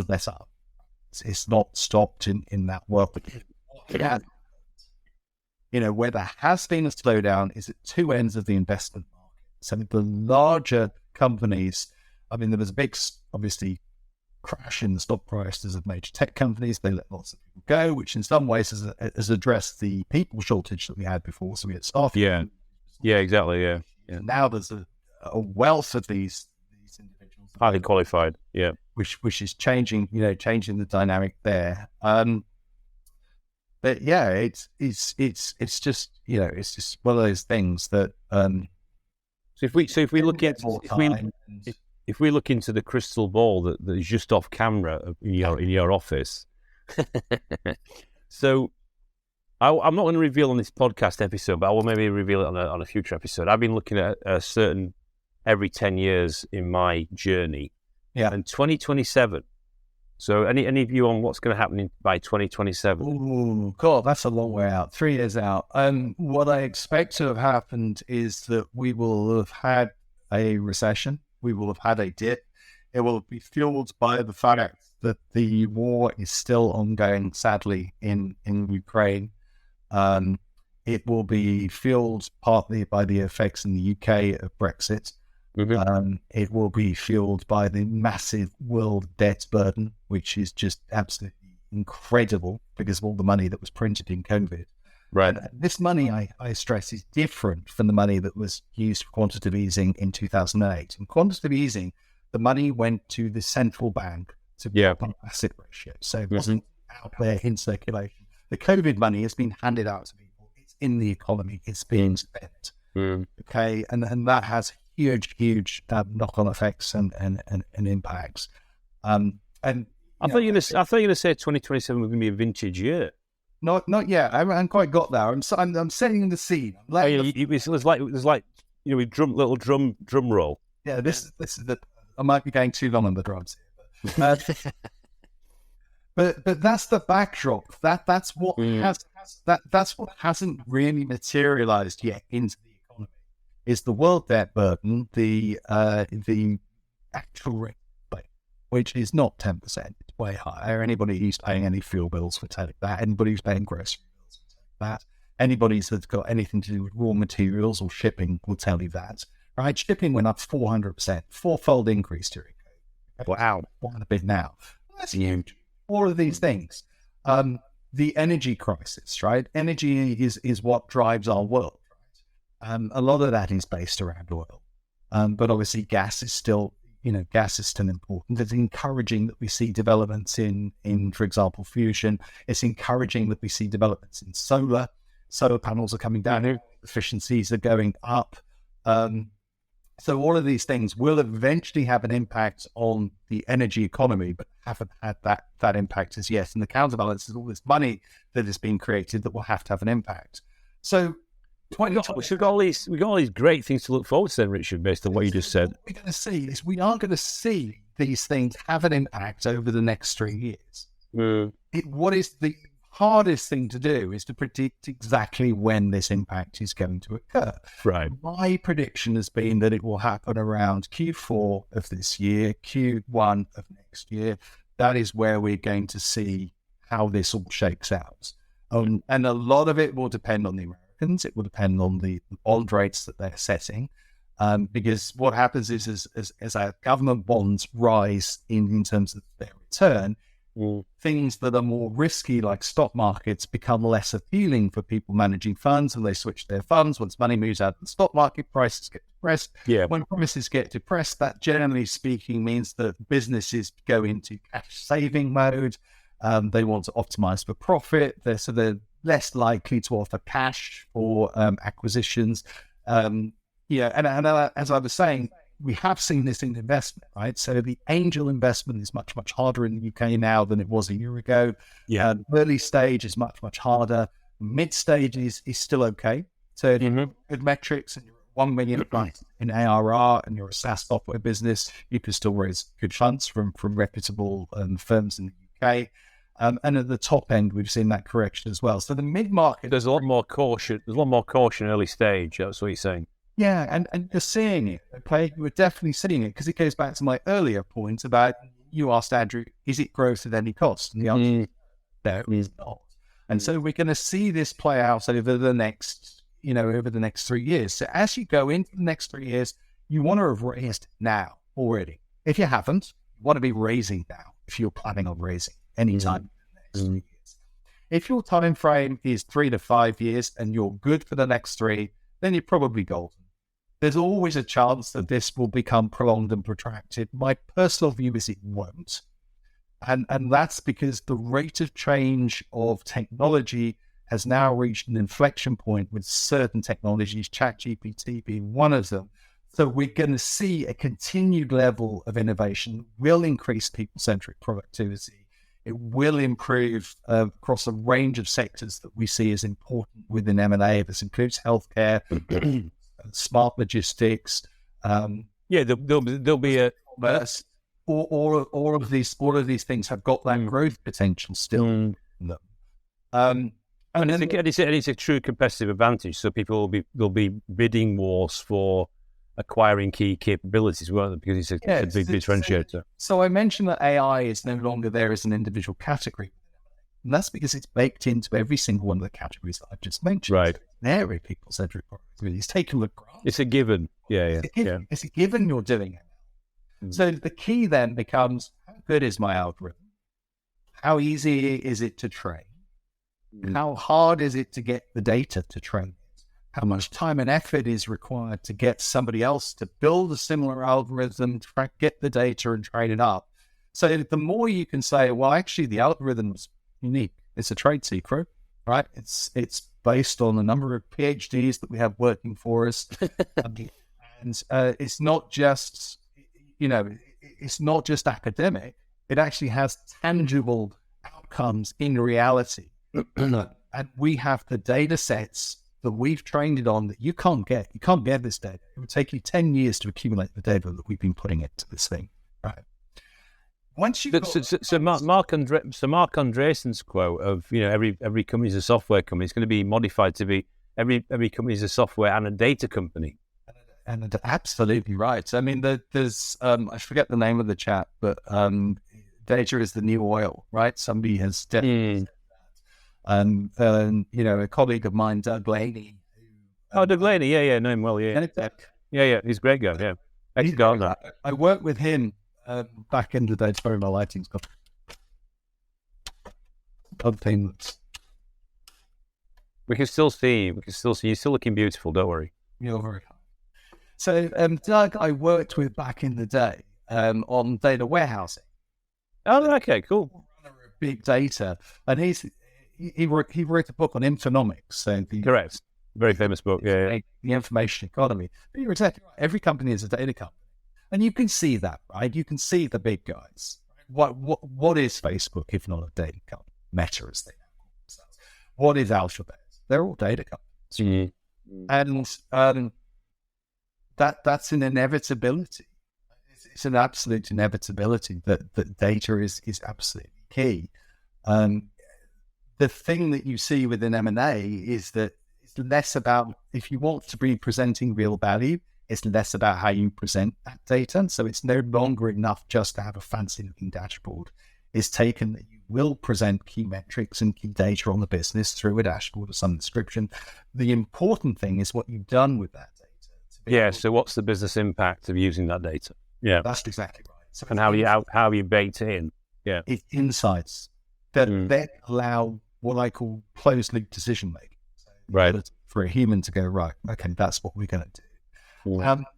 let up. It's not stopped in that world. Yeah. Where there has been a slowdown is at 2 ends of the investment market. So the larger companies, there was a big, obviously, crash in the stock prices of major tech companies. They let lots of people go, which in some ways has addressed the people shortage that we had before. So we had staff. Yeah, exactly. Yeah. Now there's a wealth of these individuals, Highly qualified. Yeah. Which is changing the dynamic there. But yeah, it's just it's just one of those things that. So if we look into the crystal ball that is just off camera in your office, so I'm not going to reveal on this podcast episode, but I will maybe reveal it on a future episode. I've been looking at a certain every 10 years in my journey, and 2027. So any view on what's going to happen by 2027? Oh, God, that's a long way out, 3 years out. What I expect to have happened is that we will have had a recession. We will have had a dip. It will be fueled by the fact that the war is still ongoing, sadly, in Ukraine. It will be fueled partly by the effects in the UK of Brexit. Mm-hmm. It will be fueled by the massive world debt burden, which is just absolutely incredible because of all the money that was printed in COVID. Right. And this money, I stress, is different from the money that was used for quantitative easing in 2008. In quantitative easing, the money went to the central bank to prop up asset ratio. So it wasn't out there in circulation. The COVID money has been handed out to people. It's in the economy. It's being spent. Okay. And that has huge knock-on effects and impacts. And I thought you were going to say 2027 was going to be a vintage year. not yet. I haven't quite got there. I'm setting the scene. It was like with little drum roll. Yeah, this is the. I might be going too long on the drums here, but that's the backdrop. That's what that's what hasn't really materialized yet into the economy. Is the world debt burden, the actual rate, which is not 10%, it's way higher. Anybody who's paying any fuel bills will tell you that. Anybody who's paying grocery bills will tell you that. Anybody that's got anything to do with raw materials or shipping will tell you that. Right? Shipping went up 400%, fourfold increase during COVID. Wow. What a bit now. That's huge. All of these things. The energy crisis, right? Energy is what drives our world. Right? A lot of that is based around oil. But obviously gas is still important. It's encouraging that we see developments in, for example, fusion. It's encouraging that we see developments in solar. Solar panels are coming down. Efficiencies are going up. So all of these things will eventually have an impact on the energy economy, but haven't had that impact as yet. And the counterbalance is all this money that is being created that will have to have an impact. So we've got all these great things to look forward to then, Richard, based on what you just said. What we're going to see is we are going to see these things have an impact over the next 3 years. What is the hardest thing to do is to predict exactly when this impact is going to occur. Right. My prediction has been that it will happen around Q4 of this year, Q1 of next year. That is where we're going to see how this all shakes out. And a lot of it will depend on the Americans. It will depend on the bond rates that they're setting. Because what happens is as our government bonds rise in terms of their return, things that are more risky, like stock markets, become less appealing for people managing funds, and they switch their funds. Once money moves out of the stock market, prices get depressed. Yeah. When prices get depressed, that generally speaking means that businesses go into cash saving mode. They want to optimize for profit. They're less likely to offer cash for acquisitions. And as I was saying, we have seen this in investment, right? So the angel investment is much, much harder in the UK now than it was a year ago. Yeah. Early stage is much, much harder. Mid stage is still okay. So if you've got good metrics and you're at 1 million in ARR and you're a SaaS software business, you can still raise good funds from reputable firms in the UK. And at the top end, we've seen that correction as well. So the mid-market... There's a lot more caution. There's a lot more caution early stage. That's what you're saying. Yeah, and you're seeing it, okay? You're definitely seeing it, because it goes back to my earlier point about, you asked Andrew, is it growth at any cost? And the answer is no, it is not. And so we're going to see this play out over the next 3 years. So as you go into the next 3 years, you want to have raised now already. If you haven't, you want to be raising now if you're planning on raising anytime in the next 3 years. If your time frame is 3 to 5 years and you're good for the next 3, then you're probably golden. There's always a chance that this will become prolonged and protracted. My personal view is it won't. And that's because the rate of change of technology has now reached an inflection point with certain technologies, ChatGPT being one of them. So we're going to see a continued level of innovation, will increase people-centric productivity. It will improve across a range of sectors that we see as important within M&A. This includes healthcare, smart logistics. There'll be a commerce. All of these things have got that growth potential still in them. And it's a true competitive advantage. So there'll be bidding wars for acquiring key capabilities, won't there? Because it's a big differentiator. So I mentioned that AI is no longer there as an individual category. And that's because it's baked into every single one of the categories that I've just mentioned. Right. Every people-centric productivity is taken for granted. It's a given. It's a given you're doing it. So the key then becomes, how good is my algorithm? How easy is it to train? How hard is it to get the data to train it? How much time and effort is required to get somebody else to build a similar algorithm, get the data and train it up? So the more you can say, well, actually the algorithm's unique. It's a trade secret, right? It's based on a number of PhDs that we have working for us. And it's not just, it's not just academic. It actually has tangible outcomes in reality. And we have the data sets that we've trained it on that you can't get. You can't get this data. It would take you 10 years to accumulate the data that we've been putting into this thing, right? Once you Mark Andreessen's quote of, you know, every company is a software company, it's going to be modified to be every company is a software and a data company. And absolutely right. I mean, there's I forget the name of the chap, but data is the new oil, right? Somebody has definitely said that. You know, a colleague of mine, Doug Laney. Doug Laney, yeah, know him well, yeah. Yeah, he's a great guy, yeah. Ex-Gartner. I worked with him back in the day. Sorry, my lighting's gone. Other things. We can still see you. You're still looking beautiful, don't worry. You're very kind. So, Doug, I worked with back in the day on data warehousing. Oh, okay, cool. Big data, and he wrote a book on infonomics. So correct, very famous book. Yeah. The information economy. But you're exactly right. Every company is a data company, and you can see that, right? You can see the big guys. What is Facebook if not a data company? Meta, as they call themselves. What is Alphabet? They're all data companies, and that's an inevitability. It's an absolute inevitability that data is absolutely key. The thing that you see within M&A is that it's less about, if you want to be presenting real value, it's less about how you present that data. So it's no longer enough just to have a fancy looking dashboard. It's taken that you will present key metrics and key data on the business through a dashboard of some description. The important thing is what you've done with that data. Yeah, so what's the business impact of using that data? Yeah, that's exactly right. So and how you baked it in? Yeah, it's insights that allow what I call closed loop decision making. So right, for a human to go, right, okay, that's what we're going to do.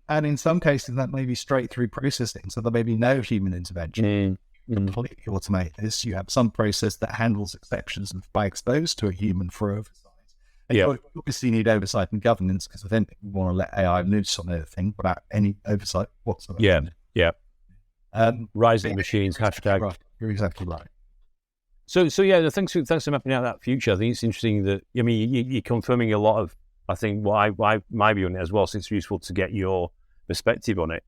And in some cases, that may be straight through processing, so there may be no human intervention. Completely automate this. You have some process that handles exceptions by exposed to a human for oversight. And you obviously need oversight and governance, because I don't think we want to let AI loose on anything without any oversight whatsoever. Rising machines, hashtag. Right. You're exactly right. So yeah, thanks for mapping out that future. I think it's interesting that, I mean, you're confirming a lot of, I think, why my view on it as well, so it's useful to get your perspective on it.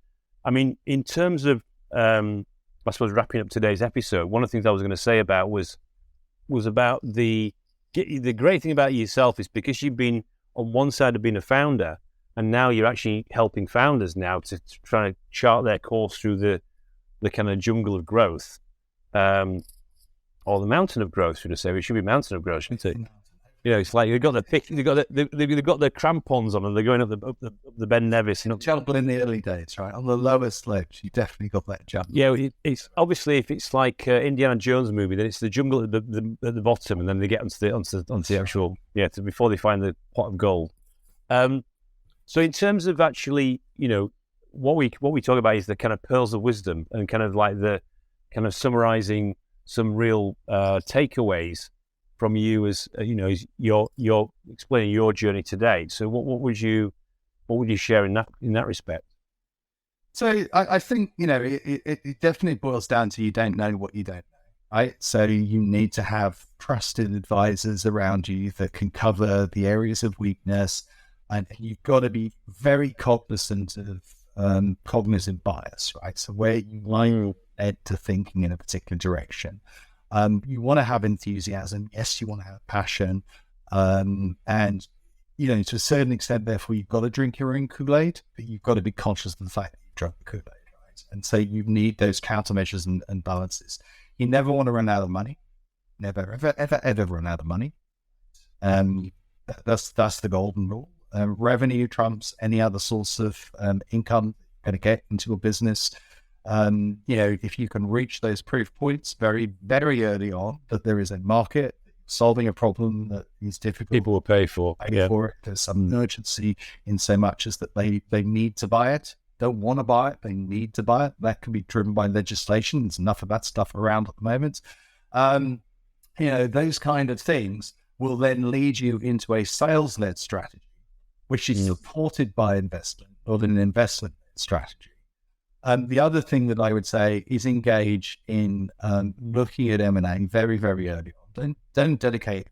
I mean, in terms of, I suppose, wrapping up today's episode, one of the things I was going to say about was about the great thing about yourself is because you've been on one side of being a founder, and now you're actually helping founders now to try to chart their course through the kind of jungle of growth, or the mountain of growth, should I say? It should be mountain of growth, shouldn't it? You know, it's like they've got the crampons on and they're going up the Ben Nevis. Jungle in the early days, right? On the lower slopes, you definitely got that jump. Yeah, it's obviously, if it's like Indiana Jones movie, then it's the jungle at the bottom, and then they get onto the actual before they find the pot of gold. So in terms of actually, you know, what we talk about is the kind of pearls of wisdom, and kind of like the kind of summarizing some real takeaways from you, as you know, as you're explaining your journey today. So what would you share in that respect? So I think, you know, it definitely boils down to you don't know what you don't know, right? So you need to have trusted advisors around you that can cover the areas of weakness, and you've got to be very cognizant of cognitive bias, right? So where you like to thinking in a particular direction. You want to have enthusiasm. Yes, you want to have passion. And, you know, to a certain extent, therefore, you've got to drink your own Kool-Aid, but you've got to be conscious of the fact that you've drunk the Kool-Aid, right? And so you need those countermeasures and balances. You never want to run out of money. Never, ever run out of money. That's the golden rule. Revenue trumps any other source of income you're going to get into a business. You know, if you can reach those proof points very, very early on that there is a market solving a problem that is difficult, people will pay for it. There's some urgency in so much as that they need to buy it, don't want to buy it, they need to buy it. That can be driven by legislation. There's enough of that stuff around at the moment. You know, those kind of things will then lead you into a sales-led strategy, which is supported by investment, or an investment strategy. The other thing that I would say is engage in looking at M&A very, very early on. Don't dedicate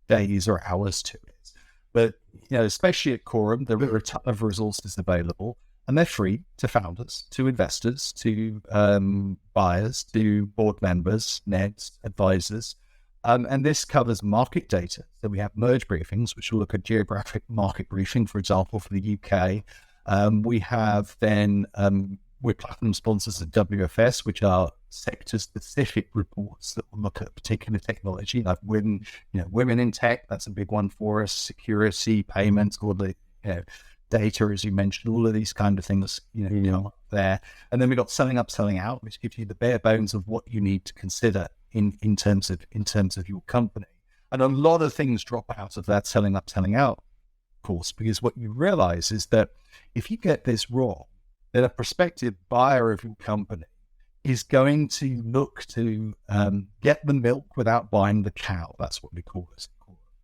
days or hours to it. But, especially at Corum, there are a ton of resources available, and they're free to founders, to investors, to buyers, to board members, NEDs, advisors. And this covers market data. So we have merge briefings, which will look at geographic market briefing, for example, for the UK. We have then, we're platinum sponsors of WFS, which are sector-specific reports that will look at particular technology, like women in tech. That's a big one for us. Security, payments, all the data, as you mentioned, all of these kind of things, there. And then we've got selling up, selling out, which gives you the bare bones of what you need to consider in terms of your company. And a lot of things drop out of that selling up, selling out, of course, because what you realize is that if you get this wrong, then a prospective buyer of your company is going to look to get the milk without buying the cow. That's what we call it,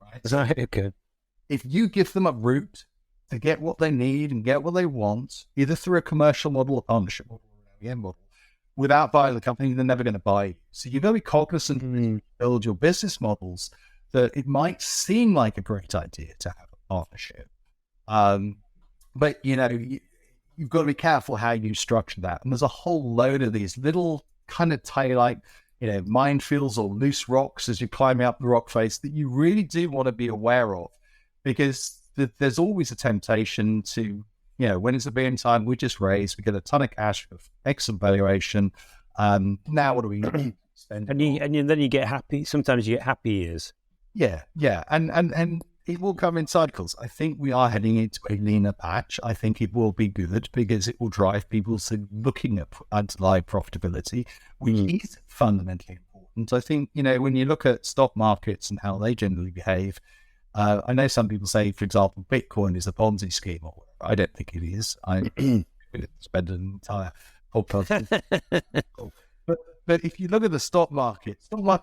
right? Is that okay? If you give them a route to get what they need and get what they want, either through a commercial model, a partnership model, or an OEM model, without buying the company, they're never going to buy you. So you've got to be cognizant when you build your business models that it might seem like a great idea to have a partnership. But, you've got to be careful how you structure that. And there's a whole load of these little kind of like, minefields or loose rocks as you're climbing up the rock face that you really do want to be aware of, because there's always a temptation to, when it's a being time, we just raise, we get a ton of cash for excellent valuation. Now what do we spend? And then you get happy. Sometimes you get happy years. Yeah. And it will come in cycles. I think we are heading into a leaner patch. I think it will be good because it will drive people to looking at underlying profitability, which is fundamentally important. I think, when you look at stock markets and how they generally behave, I know some people say, for example, Bitcoin is a Ponzi scheme or whatever. I don't think it is. I could spend an entire podcast. But if you look at the stock market,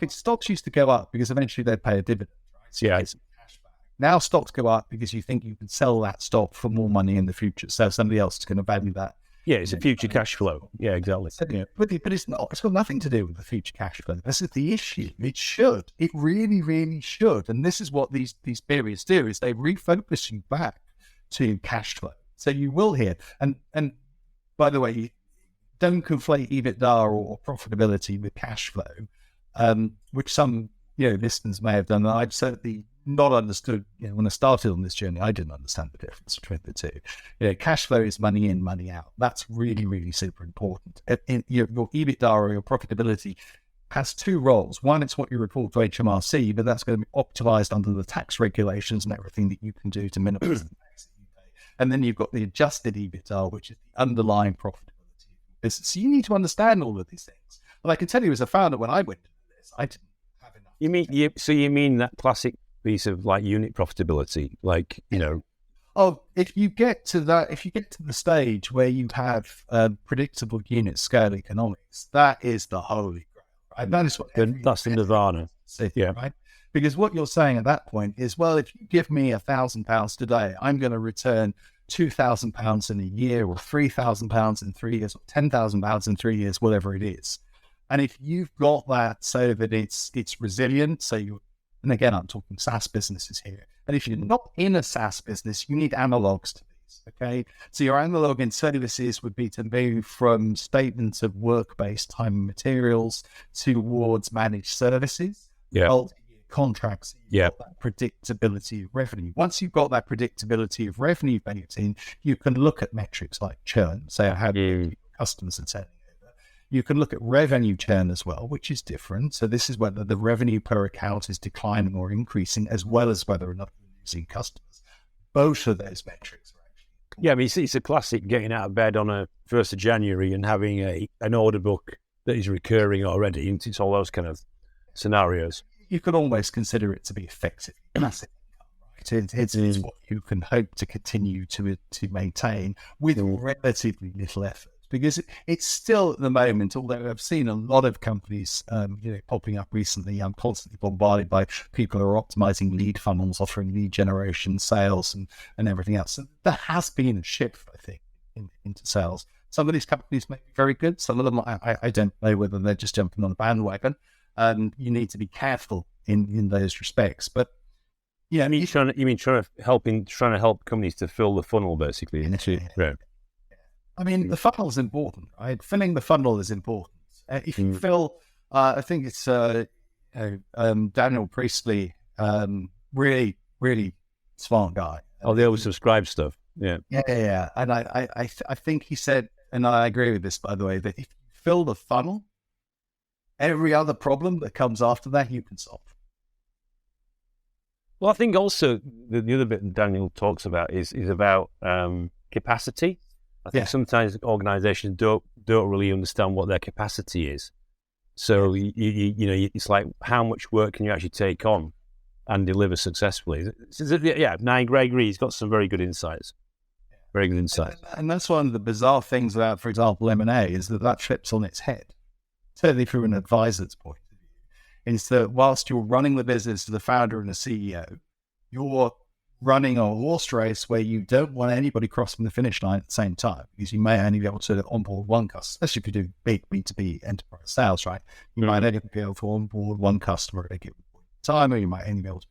stocks used to go up because eventually they'd pay a dividend, right? So it's cash back. Now stocks go up because you think you can sell that stock for more money in the future. So somebody else is going to value that. Yeah, it's a future cash flow. Yeah, exactly. Yeah. But it's not. It's got nothing to do with the future cash flow. This is the issue. It should. It really, really should. And this is what these periods do: is they refocus you back to cash flow. So you will hear. And by the way, don't conflate EBITDA or profitability with cash flow, which some listeners may have done. I'd certainly not understood, when I started on this journey, I didn't understand the difference between the two. Cash flow is money in, money out. That's really, really super important. Your EBITDA or your profitability has two roles. One, it's what you report to HMRC, but that's going to be optimized under the tax regulations and everything that you can do to minimize the tax that you pay. And then you've got the adjusted EBITDA, which is the underlying profitability of the business. So you need to understand all of these things. But I can tell you as a founder, when I went into this, I didn't have enough. You mean that classic piece of like unit profitability, Oh, if you get to the stage where you have predictable unit scale economics, that is the holy grail, right? That is that's the nirvana. Yeah, right. Because what you're saying at that point is, well, if you give me £1,000 today, I'm going to return £2,000 in a year, or £3,000 in 3 years, or £10,000 in 3 years, whatever it is. And if you've got that so that it's resilient, and again, I'm talking SaaS businesses here. And if you're not in a SaaS business, you need analogs to these, okay? So your analog in services would be to move from statements of work-based time and materials towards managed services, contracts. You've got that predictability of revenue. Once you've got that predictability of revenue baked in, you can look at metrics like churn, so how many customers are turning. You can look at revenue churn as well, which is different. So this is whether the revenue per account is declining or increasing, as well as whether or not you're losing customers. Both of those metrics are actually. Yeah, I mean, it's a classic getting out of bed on a 1st of January and having an order book that is recurring already. It's all those kind of scenarios. You could almost consider it to be effective passive income, right? It's what you can hope to continue to maintain with relatively little effort. Because it's still at the moment, although I've seen a lot of companies, popping up recently, I'm constantly bombarded by people who are optimizing lead funnels, offering lead generation, sales, and everything else. So there has been a shift, I think, into sales. Some of these companies may be very good. Some of them, I don't know whether they're just jumping on the bandwagon. You need to be careful in those respects. But you mean trying to help companies to fill the funnel, basically? Yeah. I mean, the funnel is important, right? Filling the funnel is important. If you fill, I think it's Daniel Priestley, really, really smart guy. Oh, the oversubscribed stuff. Yeah. And I think he said, and I agree with this, by the way, that if you fill the funnel, every other problem that comes after that you can solve. Well, I think also the other bit that Daniel talks about is about capacity. I think sometimes organizations don't really understand what their capacity is. So it's like, how much work can you actually take on and deliver successfully? I agree. He's got some very good insights. Very good insight. And that's one of the bizarre things about, for example, M&A, is that flips on its head, certainly from an advisor's point of view. Is that whilst you're running the business as the founder and the CEO, you're running a horse race where you don't want anybody crossing the finish line at the same time, because you may only be able to onboard one customer, especially if you do big B2B enterprise sales, right? You might only be able to onboard one customer at a given point in time, or you might only be able to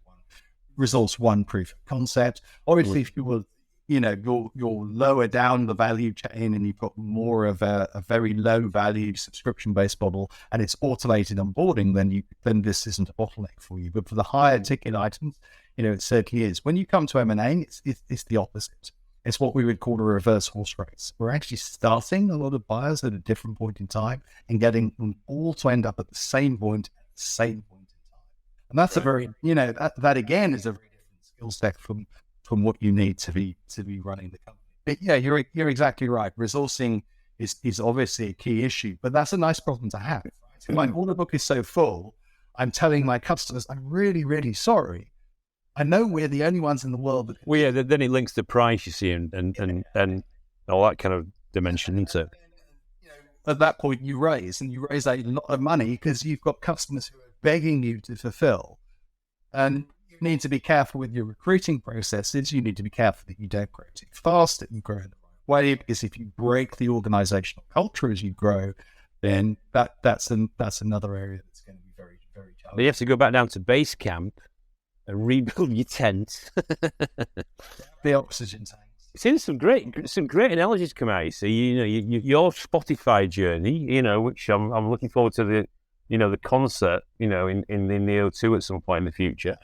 resource one proof of concept. Obviously, if you will, you're lower down the value chain and you've got more of a very low value subscription-based model and it's automated onboarding, then this isn't a bottleneck for you. But for the higher ticket items, it certainly is. When you come to M&A, it's the opposite. It's what we would call a reverse horse race. We're actually starting a lot of buyers at a different point in time and getting them all to end up at the same point at the same point in time. And that's a very, that again is a very different skill set from what you need to be running the company. But yeah, you're exactly right. Resourcing is obviously a key issue, but that's a nice problem to have. Right? My order book is so full, I'm telling my customers, I'm really, really sorry. I know we're the only ones in the world that... Well, yeah, then it links to price, you see, and all that kind of dimension, isn't it? At that point, you raise a lot of money because you've got customers who are begging you to fulfill. And you need to be careful with your recruiting processes. You need to be careful that you don't grow too fast, that you grow in the right way, because if you break the organizational culture as you grow, then that's another area that's going to be very, very challenging. But you have to go back down to base camp and rebuild your tent. The oxygen tanks. Seeing some great analogies come out. So your Spotify journey, which I'm looking forward to the concert, in the O2 at some point in the future.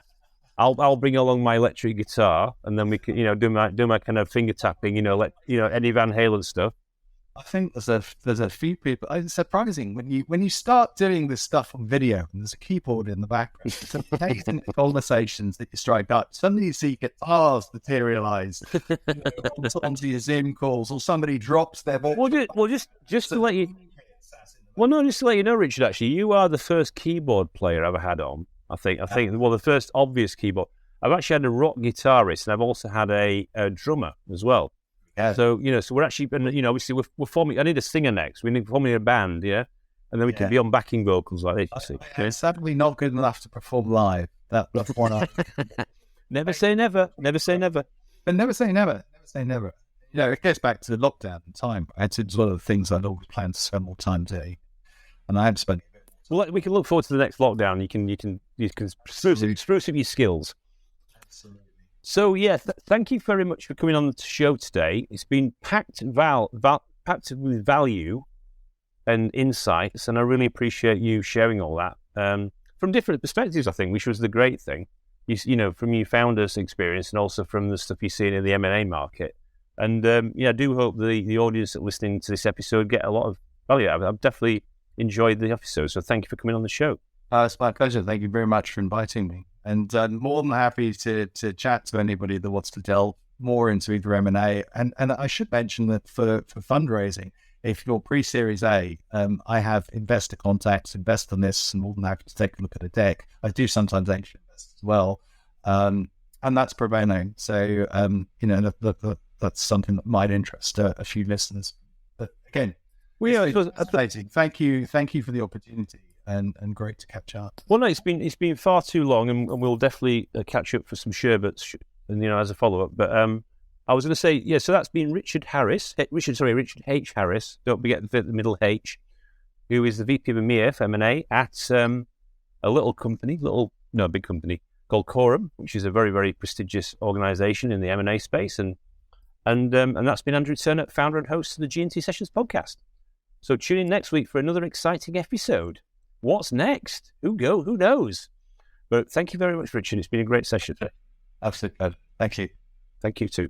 I'll bring along my electric guitar, and then we can, do my kind of finger tapping, Eddie Van Halen stuff. I think there's a few people. It's surprising when you start doing this stuff on video and there's a keyboard in the background. It's amazing the conversations that you strike up. Suddenly you see guitars materialize onto your Zoom calls, or somebody drops their voice. Just to let you. Well, no, just to let you know, Richard. Actually, you are the first keyboard player I've ever had on. I think. Well, the first obvious keyboard. I've actually had a rock guitarist, and I've also had a drummer as well. Yeah. So so we're actually, obviously we're forming. I need a singer next. We need to form a band, and then we can be on backing vocals like this. It's sadly not good enough to perform live. That's one. Never say never. Never say never. But never say never. Never say never. It goes back to the lockdown time. It's one of the things I'd always planned to spend more time doing, and I have spent. Well, we can look forward to the next lockdown. You can spruce up your skills. Absolutely. So thank you very much for coming on the show today. It's been packed with value and insights, and I really appreciate you sharing all that from different perspectives. I think, which was the great thing, from your founder's experience and also from the stuff you're seeing in the M&A market. And I do hope the audience that listening to this episode get a lot of value. I've definitely enjoyed the episode, so thank you for coming on the show. It's my pleasure. Thank you very much for inviting me. And more than happy to chat to anybody that wants to delve more into either M&A. And I should mention that for fundraising, if you're pre-Series A, I have investor contacts, invest on this, and more than happy to take a look at a deck. I do sometimes angel invest as well. And that's pro bono. So, that's something that might interest a few listeners. But again, thank you for the opportunity. And great to catch up. Well, no, it's been far too long, and we'll definitely catch up for some sherbets, and as a follow up. But I was going to say, yeah, so that's been Richard H. Harris. Don't forget the middle H, who is the VP of EMEA M&A at a big company called Corum, which is a very, very prestigious organisation in the M&A space. And that's been Andrew Turner, founder and host of the G&T Sessions podcast. So tune in next week for another exciting episode. What's next? Who knows? But thank you very much, Richard. It's been a great session. Absolutely. Thank you. Thank you too.